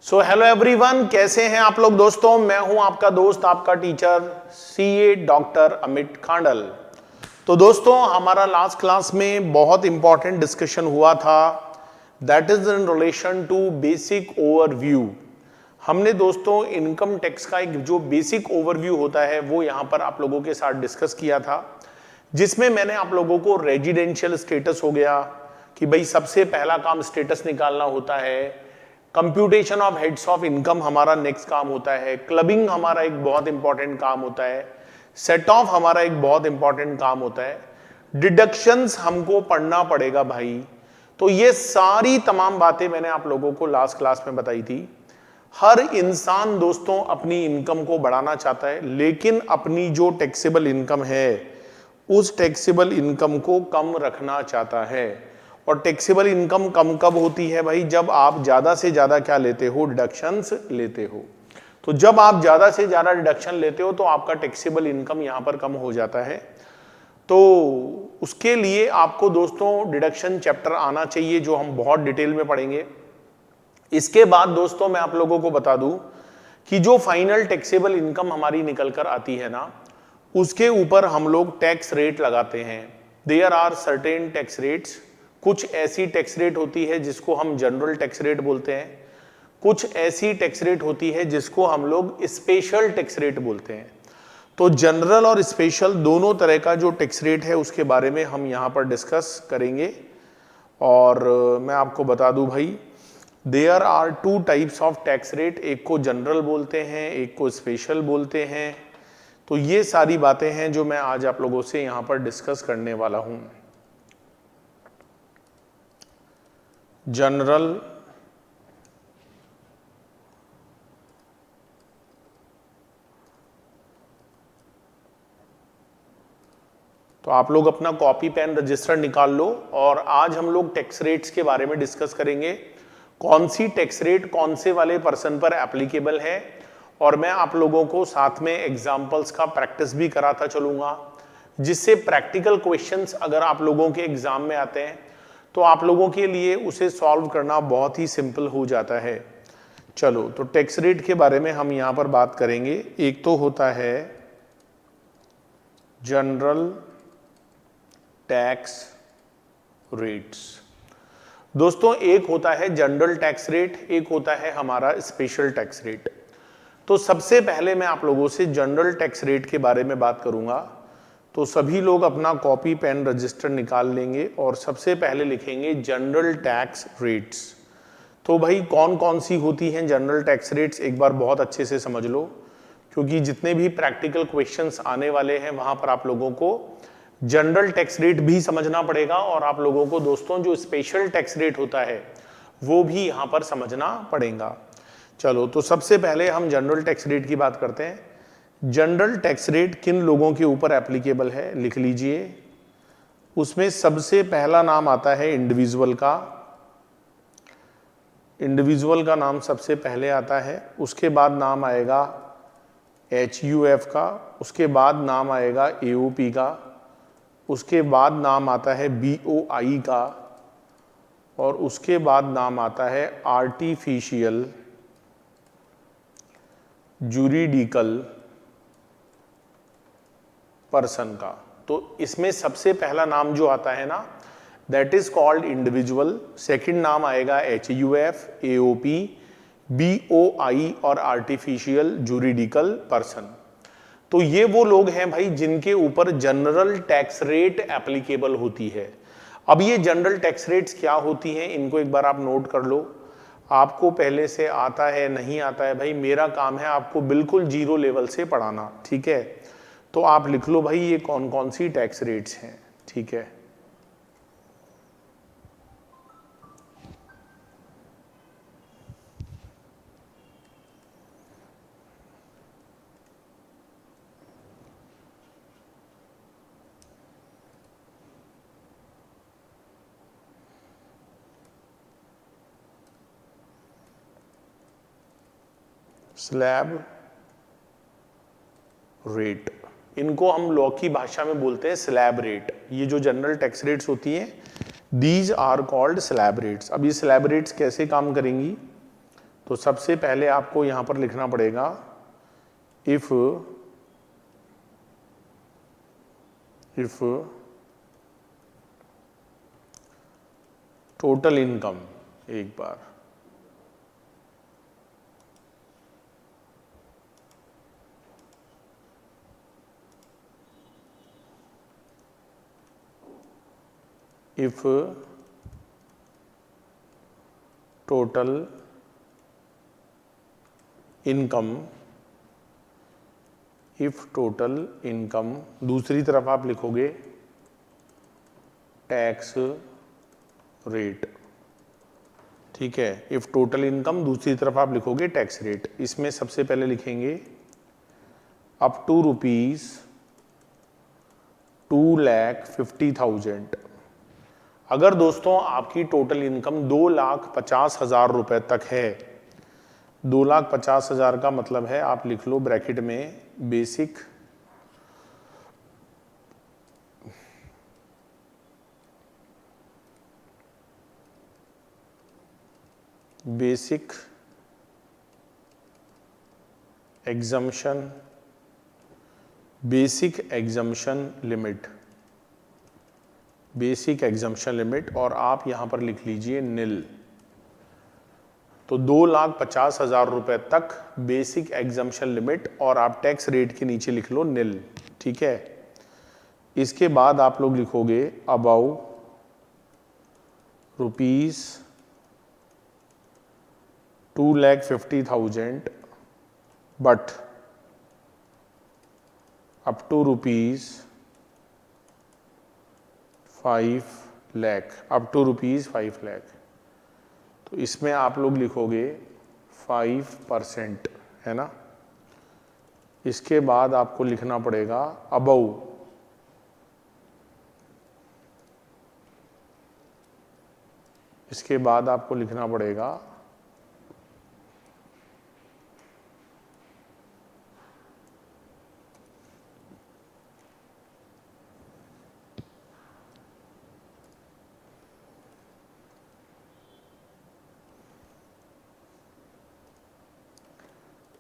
So hello everyone, कैसे हैं आप लोग दोस्तों। मैं हूं आपका दोस्त, आपका teacher CA doctor Amit Khandal. तो दोस्तों, हमारा लास्ट क्लास में बहुत इंपॉर्टेंट डिस्कशन हुआ था, that is in relation to basic overview. हमने दोस्तों इनकम टैक्स का एक जो बेसिक ओवरव्यू होता है वो यहां पर आप लोगों के साथ डिस्कस किया था, जिसमें मैंने आप लोगों को रेजिडेंशियल स्टेटस हो गया कि भाई सबसे पहला काम स्टेटस निकालना होता है, computation of heads of income हमारा नेक्स्ट काम होता है, क्लबिंग हमारा एक बहुत इंपॉर्टेंट काम होता है, सेट ऑफ हमारा एक बहुत इंपॉर्टेंट काम होता है, डिडक्शंस हमको पढ़ना पड़ेगा भाई। तो ये सारी तमाम बातें मैंने आप लोगों को लास्ट क्लास में बताई थी। हर इंसान दोस्तों अपनी इनकम को बढ़ाना चाहता है, लेकिन अपनी जो टैक्सेबल इनकम है उस टैक्सेबल इनकम को कम रखना चाहता है। और टैक्सेबल इनकम कम कब होती है भाई? जब आप ज्यादा से ज्यादा क्या लेते हो? डिडक्शंस लेते हो। तो जब आप ज्यादा से ज्यादा डिडक्शन लेते हो तो आपका टैक्सेबल इनकम यहां पर कम हो जाता है। तो उसके लिए आपको दोस्तों डिडक्शन चैप्टर आना चाहिए, जो हम बहुत डिटेल में पढ़ेंगे। इसके बाद दोस्तों मैं आप लोगों को बता दूं कि जो फाइनल टैक्सेबल इनकम हमारी निकल कर आती है ना, उसके ऊपर हम लोग टैक्स रेट लगाते हैं। There are certain tax rates. कुछ ऐसी टैक्स रेट होती है जिसको हम जनरल टैक्स रेट बोलते हैं, कुछ ऐसी टैक्स रेट होती है जिसको हम लोग स्पेशल टैक्स रेट बोलते हैं। तो जनरल और स्पेशल दोनों तरह का जो टैक्स रेट है उसके बारे में हम यहाँ पर डिस्कस करेंगे। और मैं आपको बता दूं भाई, there are two types of tax rate, एक को जनरल बोलते हैं, एक को स्पेशल बोलते हैं। तो ये सारी बातें हैं जो मैं आज आप लोगों से यहाँ पर डिस्कस करने वाला हूँ। जनरल, तो आप लोग अपना कॉपी पेन रजिस्टर निकाल लो और आज हम लोग टैक्स रेट्स के बारे में डिस्कस करेंगे। कौन सी टैक्स रेट कौन से वाले पर्सन पर एप्लीकेबल है, और मैं आप लोगों को साथ में एग्जाम्पल्स का प्रैक्टिस भी कराता चलूंगा, जिससे प्रैक्टिकल क्वेश्चंस अगर आप लोगों के एग्जाम में आते हैं तो आप लोगों के लिए उसे सॉल्व करना बहुत ही सिंपल हो जाता है। चलो, तो टैक्स रेट के बारे में हम यहां पर बात करेंगे। एक तो होता है जनरल टैक्स रेट्स। दोस्तों, एक होता है जनरल टैक्स रेट, एक होता है हमारा स्पेशल टैक्स रेट। तो सबसे पहले मैं आप लोगों से जनरल टैक्स रेट के बारे में बात करूंगा। तो सभी लोग अपना कॉपी पेन रजिस्टर निकाल लेंगे और सबसे पहले लिखेंगे जनरल टैक्स रेट्स। तो भाई कौन कौन सी होती हैं जनरल टैक्स रेट्स, एक बार बहुत अच्छे से समझ लो, क्योंकि जितने भी प्रैक्टिकल क्वेश्चंस आने वाले हैं वहां पर आप लोगों को जनरल टैक्स रेट भी समझना पड़ेगा, और आप लोगों को दोस्तों जो स्पेशल टैक्स रेट होता है वो भी यहां पर समझना पड़ेगा। चलो, तो सबसे पहले हम जनरल टैक्स रेट की बात करते हैं। जनरल टैक्स रेट किन लोगों के ऊपर एप्लीकेबल है, लिख लीजिए। उसमें सबसे पहला नाम आता है इंडिविजुअल का। इंडिविजुअल का नाम सबसे पहले आता है, उसके बाद नाम आएगा HUF का, उसके बाद नाम आएगा AOP का, उसके बाद नाम आता है BOI का, और उसके बाद नाम आता है आर्टिफिशियल जूरिडिकल पर्सन का। तो इसमें सबसे पहला नाम जो आता है ना, that is called individual. Second नाम आएगा HUF, AOP, BOI और आर्टिफिशियल जूरिडिकल पर्सन। तो ये वो लोग हैं भाई जिनके ऊपर जनरल टैक्स रेट एप्लीकेबल होती है। अब ये जनरल टैक्स रेट्स क्या होती हैं, इनको एक बार आप नोट कर लो। आपको पहले से आता है नहीं आता है भाई, मेरा काम है आपको बिल्कुल जीरो लेवल से पढ़ाना, ठीक है। तो आप लिख लो भाई ये कौन कौन सी टैक्स रेट्स हैं, ठीक है। स्लैब रेट, इनको हम लॉ की भाषा में बोलते हैं स्लैब रेट। ये जो जनरल टैक्स रेट्स होती हैं, these are called slab rates. अब ये स्लैब रेट्स कैसे काम करेंगी, तो सबसे पहले आपको यहां पर लिखना पड़ेगा इफ टोटल इनकम, एक बार इफ टोटल इनकम, दूसरी तरफ आप लिखोगे टैक्स रेट, ठीक है। इफ टोटल इनकम, दूसरी तरफ आप लिखोगे टैक्स रेट। इसमें सबसे पहले लिखेंगे अप टू ₹2,50,000। अगर दोस्तों आपकी टोटल इनकम 2,50,000 रुपए तक है, 2,50,000 का मतलब है, आप लिख लो ब्रैकेट में बेसिक एग्जम्पशन लिमिट, और आप यहां पर लिख लीजिए नील। तो 2,50,000 रुपए तक बेसिक एग्जम्पशन लिमिट, और आप टैक्स रेट के नीचे लिख लो नील, ठीक है। इसके बाद आप लोग लिखोगे above ₹2,50,000 but up to ₹5 lakh. तो इसमें आप लोग लिखोगे 5%, है ना। इसके बाद आपको लिखना पड़ेगा अबव, इसके बाद आपको लिखना पड़ेगा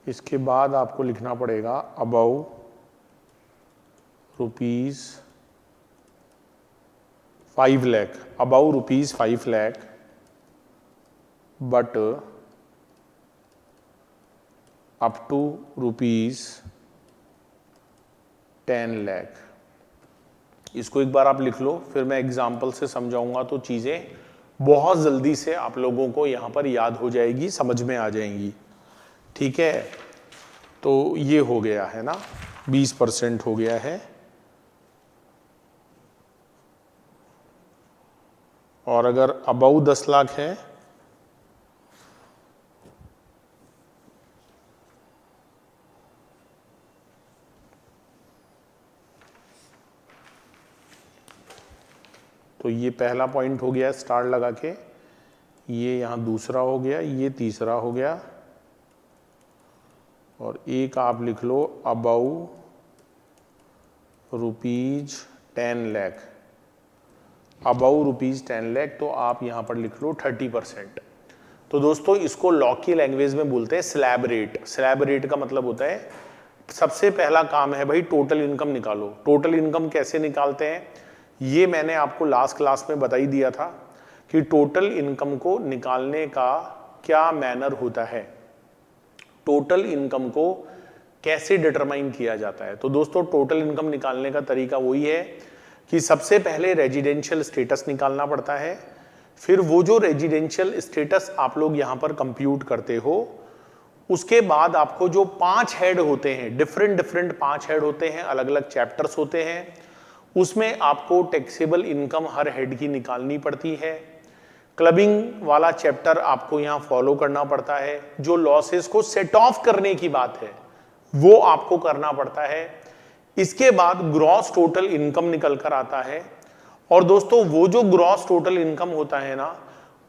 इसके बाद आपको लिखना पड़ेगा above ₹5 lakh, above ₹5 lakh but up to ₹10 lakh. इसको एक बार आप लिख लो, फिर मैं एग्जाम्पल से समझाऊंगा तो चीजें बहुत जल्दी से आप लोगों को यहां पर याद हो जाएगी, समझ में आ जाएंगी, ठीक है। तो ये हो गया है ना, 20% हो गया है। और अगर अबाउ 10 लाख है तो ये पहला पॉइंट हो गया स्टार लगा के, ये यहां दूसरा हो गया, ये तीसरा हो गया, और एक आप लिख लो अबाउ ₹10 लाख, अबाउ ₹10 लाख, तो आप यहां पर लिख लो 30%। तो दोस्तों इसको लॉ की लैंग्वेज में बोलते हैं स्लैब रेट। स्लैब रेट का मतलब होता है, सबसे पहला काम है भाई टोटल इनकम निकालो। टोटल इनकम कैसे निकालते हैं, ये मैंने आपको लास्ट क्लास में बता ही दिया था कि टोटल इनकम को निकालने का क्या मैनर होता है, टोटल इनकम को कैसे डिटरमाइन किया जाता है। तो दोस्तों टोटल इनकम निकालने का तरीका वही है कि सबसे पहले रेजिडेंशियल स्टेटस निकालना पड़ता है, फिर वो जो रेजिडेंशियल स्टेटस आप लोग यहां पर कंप्यूट करते हो, उसके बाद आपको जो 5 हेड होते हैं, डिफरेंट 5 हेड होते हैं, अलग अलग चैप्टर्स होते हैं, उसमें आपको टैक्सेबल इनकम हर हेड की निकालनी पड़ती है। क्लबिंग वाला चैप्टर आपको यहां फॉलो करना पड़ता है, जो लॉसेस को सेट ऑफ करने की बात है वो आपको करना पड़ता है। इसके बाद ग्रॉस टोटल इनकम निकल कर आता है, और दोस्तों वो जो ग्रॉस टोटल इनकम होता है ना,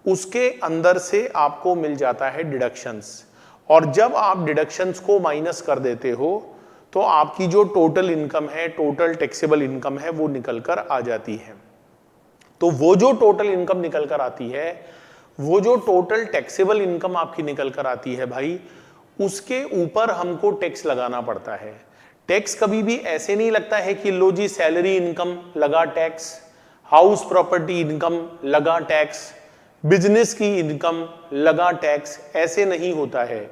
उसके अंदर से आपको मिल जाता है डिडक्शंस, और जब आप डिडक्शंस को माइनस कर देते हो तो आपकी जो टोटल इनकम है, टोटल टैक्सेबल इनकम है, वो निकल कर आ जाती है। तो वो जो टोटल इनकम निकल कर आती है वो जो टोटल टैक्सेबल इनकम आपकी निकल कर आती है भाई, उसके ऊपर हमको टैक्स लगाना पड़ता है। टैक्स कभी भी ऐसे नहीं लगता है कि लो जी सैलरी इनकम लगा टैक्स, हाउस प्रॉपर्टी इनकम लगा टैक्स, बिजनेस की इनकम लगा टैक्स, ऐसे नहीं होता है।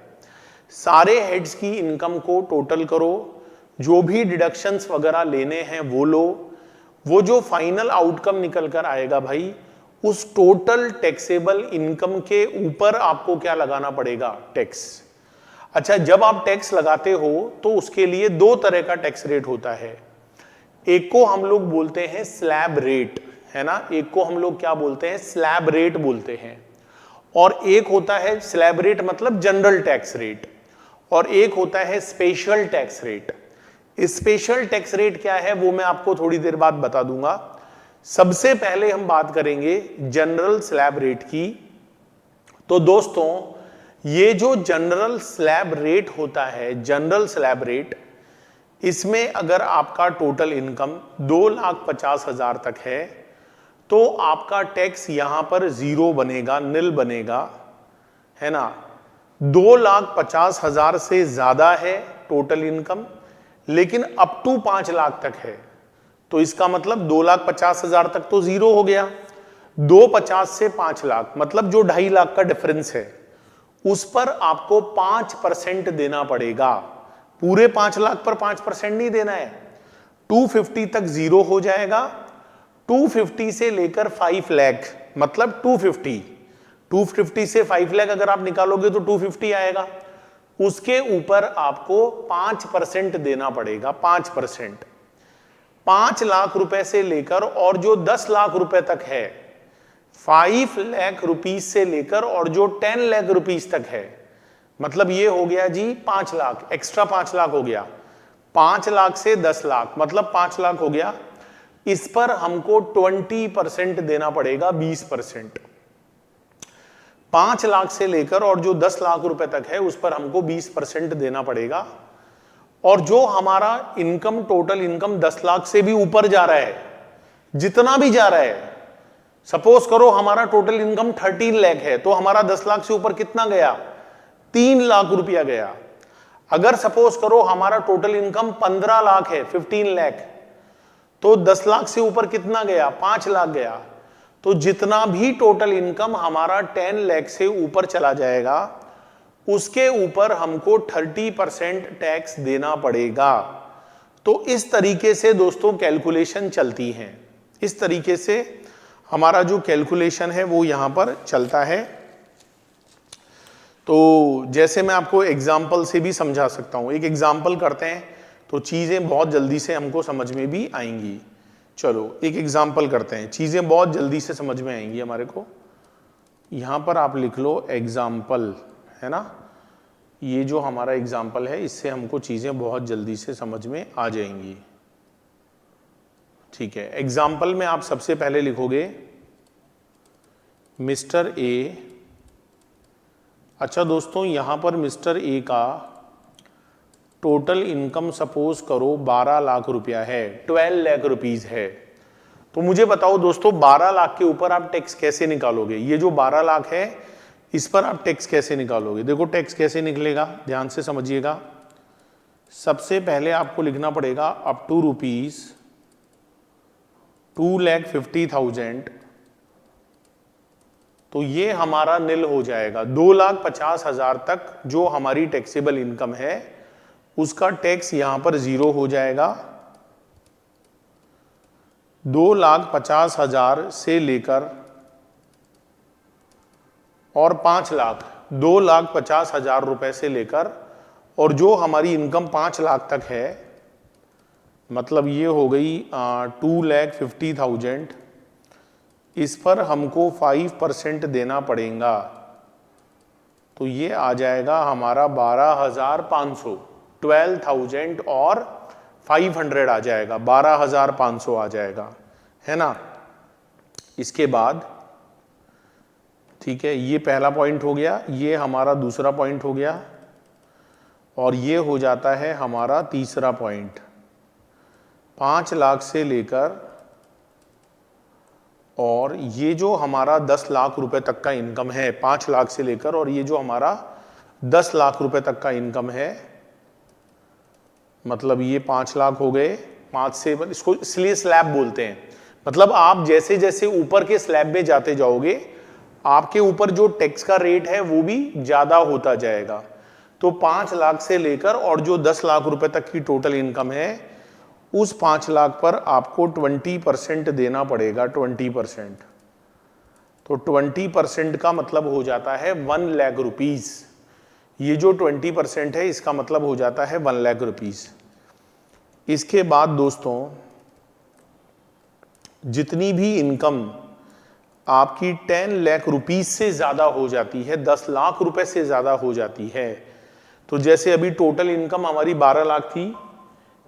सारे हेड्स की इनकम को टोटल करो, जो भी डिडक्शंस वगैरह लेने हैं वो लो, वो जो फाइनल आउटकम निकल कर आएगा भाई, उस टोटल टैक्सेबल इनकम के ऊपर आपको क्या लगाना पड़ेगा, टैक्स। अच्छा, जब आप टैक्स लगाते हो तो उसके लिए दो तरह का टैक्स रेट होता है। एक को हम लोग बोलते हैं स्लैब रेट, है ना, एक को हम लोग क्या बोलते हैं, स्लैब रेट बोलते हैं। और एक होता है स्लैब रेट मतलब जनरल टैक्स रेट, और एक होता है special tax rate. Special tax rate क्या है वो मैं आपको थोड़ी देर बाद बता दूंगा। सबसे पहले हम बात करेंगे जनरल स्लैब रेट की। तो दोस्तों, ये जो जनरल स्लैब रेट होता है, जनरल स्लैब रेट, इसमें अगर आपका टोटल इनकम 2,50,000 तक है तो आपका टैक्स यहां पर जीरो बनेगा, नील बनेगा, है ना। 2,50,000 से ज्यादा है टोटल इनकम, लेकिन अप टू 5 लाख तक है, तो इसका मतलब 2,50,000 तक तो जीरो हो गया। 2,50,000 से 5 लाख मतलब जो 2.5 लाख का डिफरेंस है, उस पर आपको 5% देना पड़ेगा। पूरे 5 लाख पर 5% नहीं देना है। 250 तक जीरो हो जाएगा, 250 से लेकर 5 लाख मतलब 250 से 5 लाख अगर आप निकालोगे तो 250 आएगा। उसके ऊपर आपको 5% देना पड़ेगा, 5%। 5 लाख रुपए से लेकर और जो 10 लाख रुपए तक है, 5 लाख रुपीज से लेकर और जो 10 लाख रुपीज तक है, मतलब ये हो गया जी 5 लाख, एक्स्ट्रा 5 लाख हो गया। 5 लाख से 10 लाख मतलब 5 लाख हो गया। इस पर हमको 20% देना पड़ेगा, 20%। 5 लाख से लेकर और जो 10 लाख रुपए तक है उस पर हमको 20% देना पड़ेगा। और जो हमारा इनकम, टोटल इनकम 10 लाख से भी ऊपर जा रहा है, जितना भी जा रहा है, सपोज करो हमारा टोटल इनकम 13 लाख है तो हमारा 10 लाख से ऊपर कितना गया, 3 लाख रुपया गया। अगर सपोज करो हमारा टोटल इनकम 15 लाख है, 15 लाख, तो 10 लाख से ऊपर कितना गया, 5 लाख गया। तो जितना भी टोटल इनकम हमारा 10 लाख से ऊपर चला जाएगा, उसके ऊपर हमको 30% टैक्स देना पड़ेगा। तो इस तरीके से दोस्तों कैलकुलेशन चलती हैं। इस तरीके से हमारा जो कैलकुलेशन है वो यहां पर चलता है। तो जैसे मैं आपको एग्जाम्पल से भी समझा सकता हूं, एक एग्जाम्पल करते हैं तो चीजें बहुत जल्दी से हमको समझ में भी आएंगी। चलो एक एग्जाम्पल करते हैं, चीजें बहुत जल्दी से समझ में आएंगी हमारे को। यहां पर आप लिख लो एग्जाम्पल, है ना। ये जो हमारा एग्जाम्पल है इससे हमको चीजें बहुत जल्दी से समझ में आ जाएंगी। ठीक है, एग्जाम्पल में आप सबसे पहले लिखोगे मिस्टर ए। अच्छा दोस्तों, यहां पर मिस्टर ए का टोटल इनकम सपोज करो 12 लाख रुपया है, 12 लाख रुपीज है। तो मुझे बताओ दोस्तों, 12 लाख के ऊपर आप टैक्स कैसे निकालोगे? ये जो 12 लाख है इस पर आप टैक्स कैसे निकालोगे? देखो टैक्स कैसे निकलेगा, ध्यान से समझिएगा। सबसे पहले आपको लिखना पड़ेगा अप टू रुपीज 2,50,000, तो ये हमारा नील हो जाएगा। 2,50,000 तक जो हमारी टैक्सेबल इनकम है उसका टैक्स यहां पर जीरो हो जाएगा। 2,50,000 से लेकर और 5 लाख, 2,50,000 रुपए से लेकर और जो हमारी इनकम 5 लाख तक है, मतलब ये हो गई 2,50,000, इस पर हमको 5% देना पड़ेगा। तो ये आ जाएगा हमारा 12,500, 12,000 और 500 आ जाएगा, 12,500 आ जाएगा, है ना। इसके बाद ठीक है, ये पहला पॉइंट हो गया, ये हमारा दूसरा पॉइंट हो गया, और ये हो जाता है हमारा तीसरा पॉइंट। 5 लाख से लेकर और ये जो हमारा 10 लाख रुपए तक का इनकम है 5 लाख से लेकर, और ये जो हमारा 10 लाख रुपए तक का इनकम है, मतलब ये 5 लाख हो गए, 5 से, इसको इसलिए स्लैब बोलते हैं। मतलब आप जैसे जैसे ऊपर के स्लैब में जाते जाओगे आपके ऊपर जो टैक्स का रेट है वो भी ज्यादा होता जाएगा। तो 5 लाख से लेकर और जो 10 लाख रुपए तक की टोटल इनकम है उस 5 लाख पर आपको 20% देना पड़ेगा, 20%। तो 20% का मतलब हो जाता है 1 लाख रुपीज। ये जो 20% है इसका मतलब हो जाता है 1 लाख रुपीज। इसके बाद दोस्तों जितनी भी इनकम आपकी 10 लाख रुपीज से ज्यादा हो जाती है, 10 लाख रुपए से ज्यादा हो जाती है, तो जैसे अभी टोटल इनकम हमारी 12 लाख थी,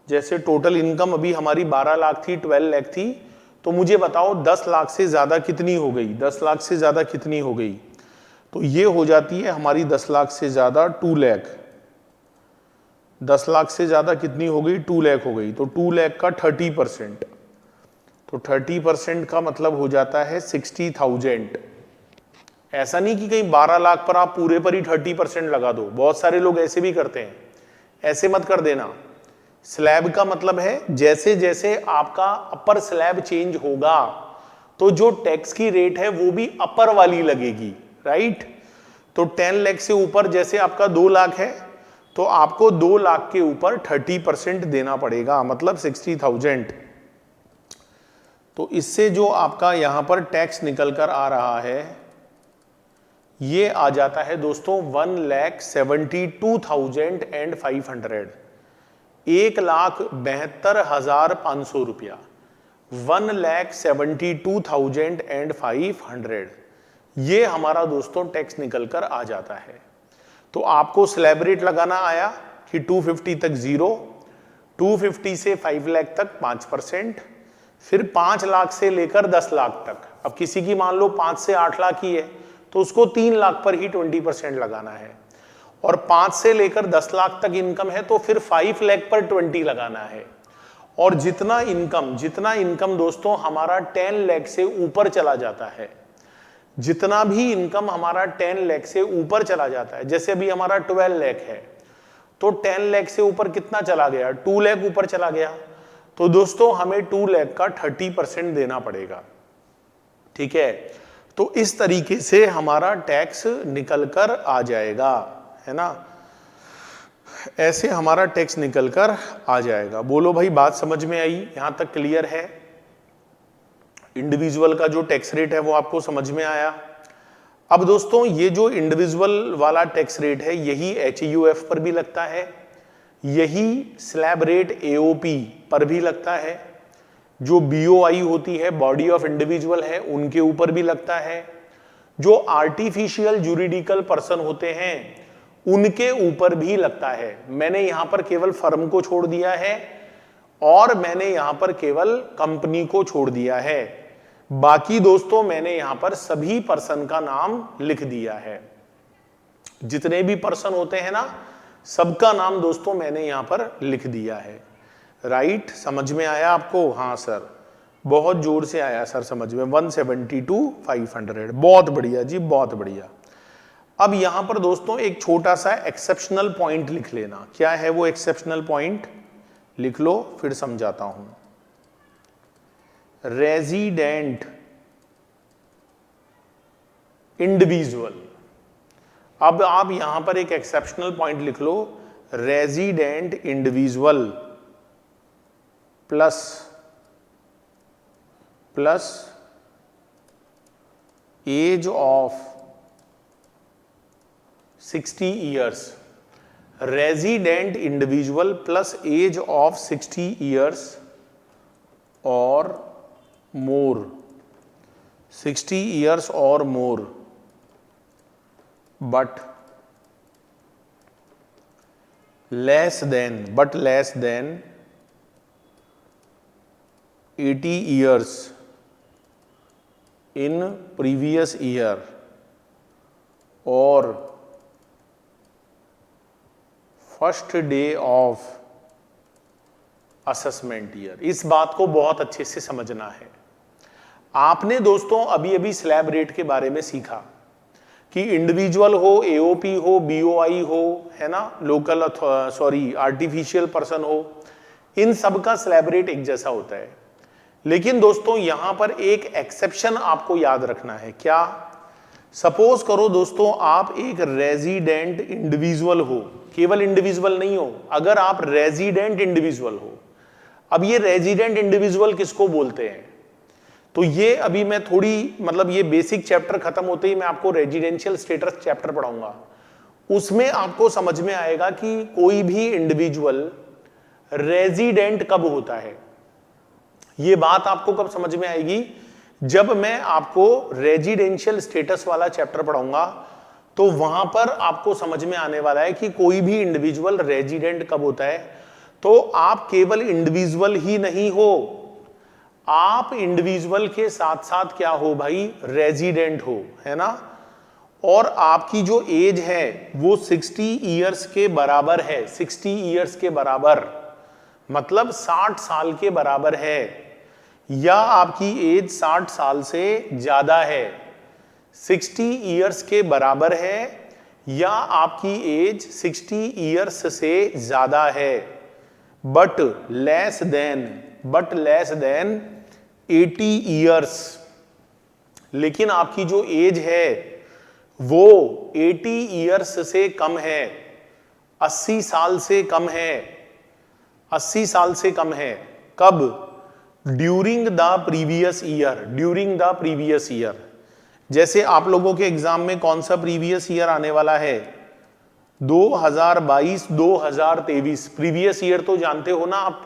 जैसे टोटल इनकम अभी हमारी 12 लाख थी, 12 लाख थी, तो मुझे बताओ 10 लाख से ज्यादा कितनी हो गई, 10 लाख से ज्यादा कितनी हो गई? तो ये हो जाती है हमारी 10 लाख से ज्यादा 2 लाख। 10 लाख से ज्यादा कितनी हो गई? 2 लाख हो गई। तो 2 लाख का 30%, तो 30% का मतलब हो जाता है 60,000। ऐसा नहीं कि कहीं 12 लाख पर आप पूरे पर ही 30% लगा दो, बहुत सारे लोग ऐसे भी करते हैं, ऐसे मत कर देना। स्लैब का मतलब है जैसे जैसे आपका अपर स्लैब चेंज होगा तो जो टैक्स की रेट है वो भी अपर वाली लगेगी, राइट। तो 10 लाख से ऊपर जैसे आपका 2 लाख है तो आपको 2 लाख के ऊपर 30% देना पड़ेगा, मतलब 60,000। तो इससे जो आपका यहां पर टैक्स निकल कर आ रहा है ये आ जाता है दोस्तों 1,72,500, 1,72,500 रुपया, 1,72,500। ये हमारा दोस्तों टैक्स निकल कर आ जाता है। तो आपको स्लैब रेट लगाना आया कि 250 तक 0, 250 से 5 लाख तक 5%, फिर 5 लाख से लेकर 10 लाख तक। अब किसी की मान लो 5 से 8 लाख ही है तो उसको 3 लाख पर ही 20% लगाना है, और 5 से लेकर 10 लाख तक इनकम है तो फिर 5 लाख पर 20 लगाना है। और जितना इनकम दोस्तों हमारा 10 लाख से ऊपर चला जाता है, जितना भी इनकम हमारा 10 लाख से ऊपर चला जाता है, जैसे अभी हमारा 12 लाख है तो 10 लाख से ऊपर कितना चला गया? 2 लाख ऊपर चला गया, तो दोस्तों हमें 2 लाख का 30% देना पड़ेगा, ठीक है। तो इस तरीके से हमारा टैक्स निकल कर आ जाएगा, है ना, ऐसे हमारा टैक्स निकल कर आ जाएगा। बोलो भाई बात समझ में आई? यहां तक क्लियर है? इंडिविजुअल का जो टैक्स रेट है वो आपको समझ में आया। अब दोस्तों ये जो इंडिविजुअल वाला टैक्स रेट है यही HUF पर भी लगता है, यही स्लैब रेट AOP पर भी लगता है, जो BOI होती है बॉडी ऑफ इंडिविजुअल है उनके ऊपर भी लगता है, जो आर्टिफिशियल जुरिडिकल पर्सन होते हैं उनके ऊपर भी लगता है। मैंने यहां पर केवल फर्म को छोड़ दिया है और मैंने यहां पर केवल कंपनी को छोड़ दिया है, बाकी दोस्तों मैंने यहां पर सभी पर्सन का नाम लिख दिया है। जितने भी पर्सन होते हैं ना सबका नाम दोस्तों मैंने यहां पर लिख दिया है, राइट। समझ में आया आपको? हाँ सर, बहुत जोर से आया सर समझ में। 172,500, बहुत बढ़िया जी, बहुत बढ़िया। अब यहां पर दोस्तों एक छोटा सा एक्सेप्शनल पॉइंट लिख लेना। क्या है वो एक्सेप्शनल पॉइंट? लिख लो फिर समझाता हूं। Resident individual. अब आप यहां पर एक एक्सेप्शनल पॉइंट लिख लो, resident individual plus age of 60 years. Resident individual plus age of 60 years और मोर, 60 ईयर्स और more, but less than 80 years in previous year or first day of assessment year। इस बात को बहुत अच्छे से समझना है। आपने दोस्तों अभी अभी स्लैब रेट के बारे में सीखा कि इंडिविजुअल हो, एओपी हो, बीओआई हो, है ना, लोकल आर्टिफिशियल पर्सन हो, इन सब का स्लैब रेट एक जैसा होता है। लेकिन दोस्तों यहां पर एक एक्सेप्शन आपको याद रखना है। क्या? सपोज करो दोस्तों आप एक रेजिडेंट इंडिविजुअल हो, केवल इंडिविजुअल नहीं हो, अगर आप रेजिडेंट इंडिविजुअल हो। अब ये रेजिडेंट इंडिविजुअल किसको बोलते हैं? तो ये अभी मैं थोड़ी ये बेसिक चैप्टर खत्म होते ही मैं आपको रेजिडेंशियल स्टेटस चैप्टर पढ़ाऊंगा, उसमें आपको समझ में आएगा कि कोई भी इंडिविजुअल रेजिडेंट कब होता है। ये बात आपको कब समझ में आएगी? जब मैं आपको रेजिडेंशियल स्टेटस वाला चैप्टर पढ़ाऊंगा तो वहां पर आपको समझ में आने वाला है कि कोई भी इंडिविजुअल रेजिडेंट कब होता है। तो आप केवल इंडिविजुअल ही नहीं हो, आप इंडिविजुअल के साथ साथ क्या हो भाई? रेजिडेंट हो, है ना। और आपकी जो एज है वो 60 ईयर्स के बराबर है, 60 ईयर्स के बराबर, मतलब 60 साल के बराबर है, या आपकी एज 60 साल से ज्यादा है। 60 ईयर्स के बराबर है या आपकी एज 60 ईयर्स से ज्यादा है, बट लेस देन 80 ईयर्स। लेकिन आपकी जो एज है वो 80 ईयर्स से कम है, 80 साल से कम है, 80 साल से कम है। कब? During the previous year. जैसे आप लोगों के एग्जाम में कौन सा प्रीवियस ईयर आने वाला है? 2022 2023। प्रीवियस ईयर तो जानते हो ना आप।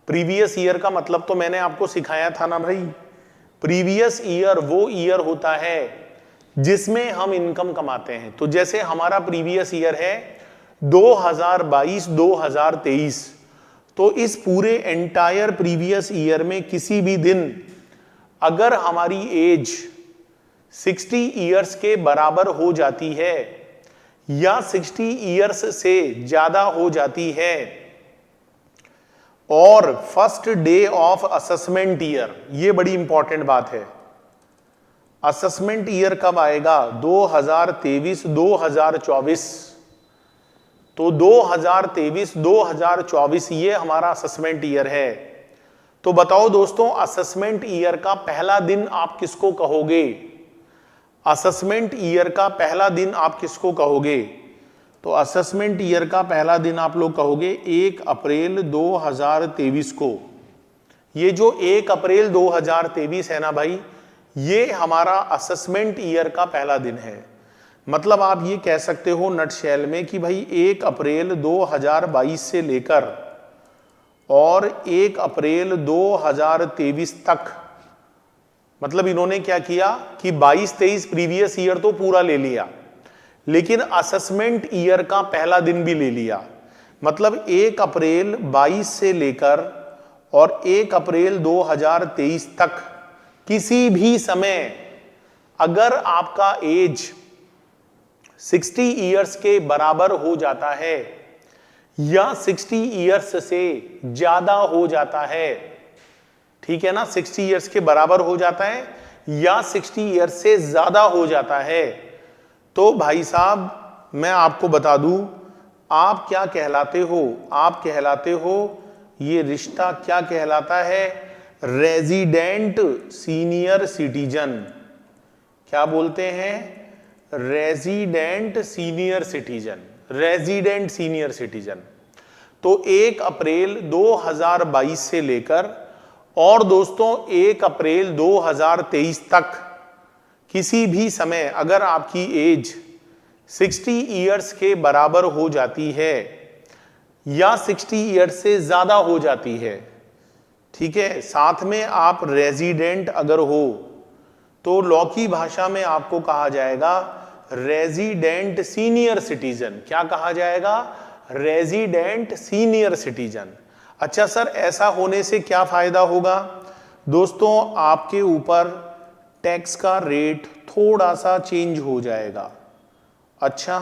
प्रीवियस ईयर का मतलब तो मैंने आपको सिखाया था ना भाई। प्रीवियस ईयर वो ईयर होता है जिसमें हम इनकम कमाते हैं। तो जैसे हमारा प्रीवियस ईयर है 2022 2023, तो इस पूरे एंटायर प्रीवियस ईयर में किसी भी दिन अगर हमारी एज 60 ईयर्स के बराबर हो जाती है या 60 ईयर्स से ज्यादा हो जाती है, और first day of assessment year, ये बड़ी इंपॉर्टेंट बात है। असेसमेंट ईयर कब आएगा? 2023 2024। तो 2023 2024 ये हमारा असेसमेंट ईयर है। तो बताओ दोस्तों, असेसमेंट ईयर का पहला दिन आप किसको कहोगे? असेसमेंट ईयर का पहला दिन आप किसको कहोगे? तो असेसमेंट ईयर का पहला दिन आप लोग कहोगे 1 अप्रैल 2023 को। ये जो 1 अप्रैल 2023 है ना भाई, ये हमारा असेसमेंट ईयर का पहला दिन है। मतलब आप ये कह सकते हो नटशेल में कि भाई 1 अप्रैल 2022 से लेकर और 1 अप्रैल 2023 तक, मतलब इन्होंने क्या किया कि 22-23 प्रीवियस ईयर तो पूरा ले लिया, लेकिन असेसमेंट ईयर का पहला दिन भी ले लिया। मतलब 1 अप्रैल 22 से लेकर और 1 अप्रैल 2023 तक किसी भी समय अगर आपका एज 60 ईयर्स के बराबर हो जाता है या 60 ईयर्स से ज्यादा हो जाता है, ठीक है ना, 60 ईयर्स के बराबर हो जाता है या 60 ईयर्स से ज्यादा हो जाता है, तो भाई साहब मैं आपको बता दूं आप क्या कहलाते हो? आप कहलाते हो, ये रिश्ता क्या कहलाता है? Resident senior citizen. क्या बोलते हैं? Resident senior citizen. Resident senior citizen. तो 1 अप्रैल 2022 से लेकर और दोस्तों 1 अप्रैल 2023 तक किसी भी समय अगर आपकी एज 60 ईयर्स के बराबर हो जाती है या 60 ईयर्स से ज्यादा हो जाती है, ठीक है, साथ में आप रेजिडेंट अगर हो तो लॉ की भाषा में आपको कहा जाएगा रेजिडेंट सीनियर सिटीजन। क्या कहा जाएगा? Resident senior citizen. अच्छा सर, ऐसा होने से क्या फायदा होगा? दोस्तों आपके ऊपर टैक्स का रेट थोड़ा सा चेंज हो जाएगा। अच्छा,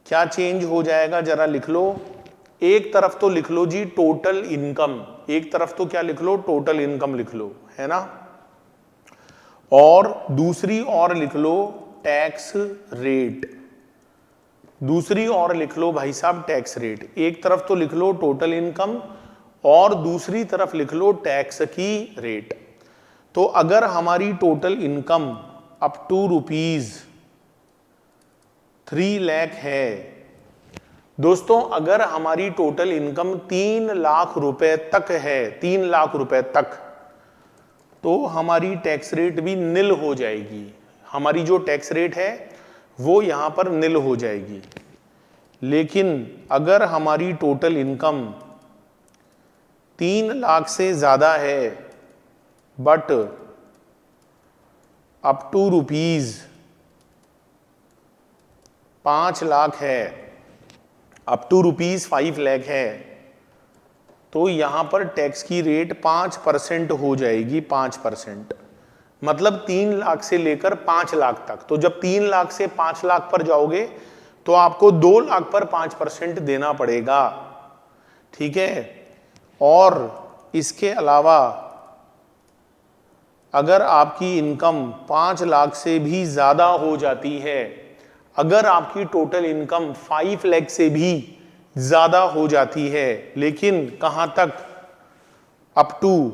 क्या चेंज हो जाएगा? जरा लिख लो। एक तरफ तो लिख लो जी टोटल इनकम, एक तरफ तो क्या लिख लो? टोटल इनकम लिख लो, है ना। और दूसरी और लिख लो टैक्स रेट। दूसरी और लिख लो भाई साहब टैक्स रेट। एक तरफ तो लिख लो टोटल इनकम और दूसरी तरफ लिख लो टैक्स की रेट। तो अगर हमारी total income up to ₹3 lakh है दोस्तों, अगर हमारी टोटल इनकम 3 लाख रुपए तक है, 3 लाख रुपए तक, तो हमारी टैक्स रेट भी निल हो जाएगी। हमारी जो टैक्स रेट है वो यहां पर निल हो जाएगी। लेकिन अगर हमारी टोटल इनकम 3 लाख से ज्यादा है बट अप टू ₹5 लाख है, अप टू ₹5 लाख है, तो यहां पर टैक्स की रेट 5% हो जाएगी। 5%, मतलब 3 लाख से लेकर 5 लाख तक। तो जब 3 लाख से 5 लाख पर जाओगे तो आपको 2 लाख पर 5% देना पड़ेगा। ठीक है। और इसके अलावा अगर आपकी इनकम 5 लाख से भी ज्यादा हो जाती है, अगर आपकी टोटल इनकम 5 लाख से भी ज्यादा हो जाती है, लेकिन कहां तक, up to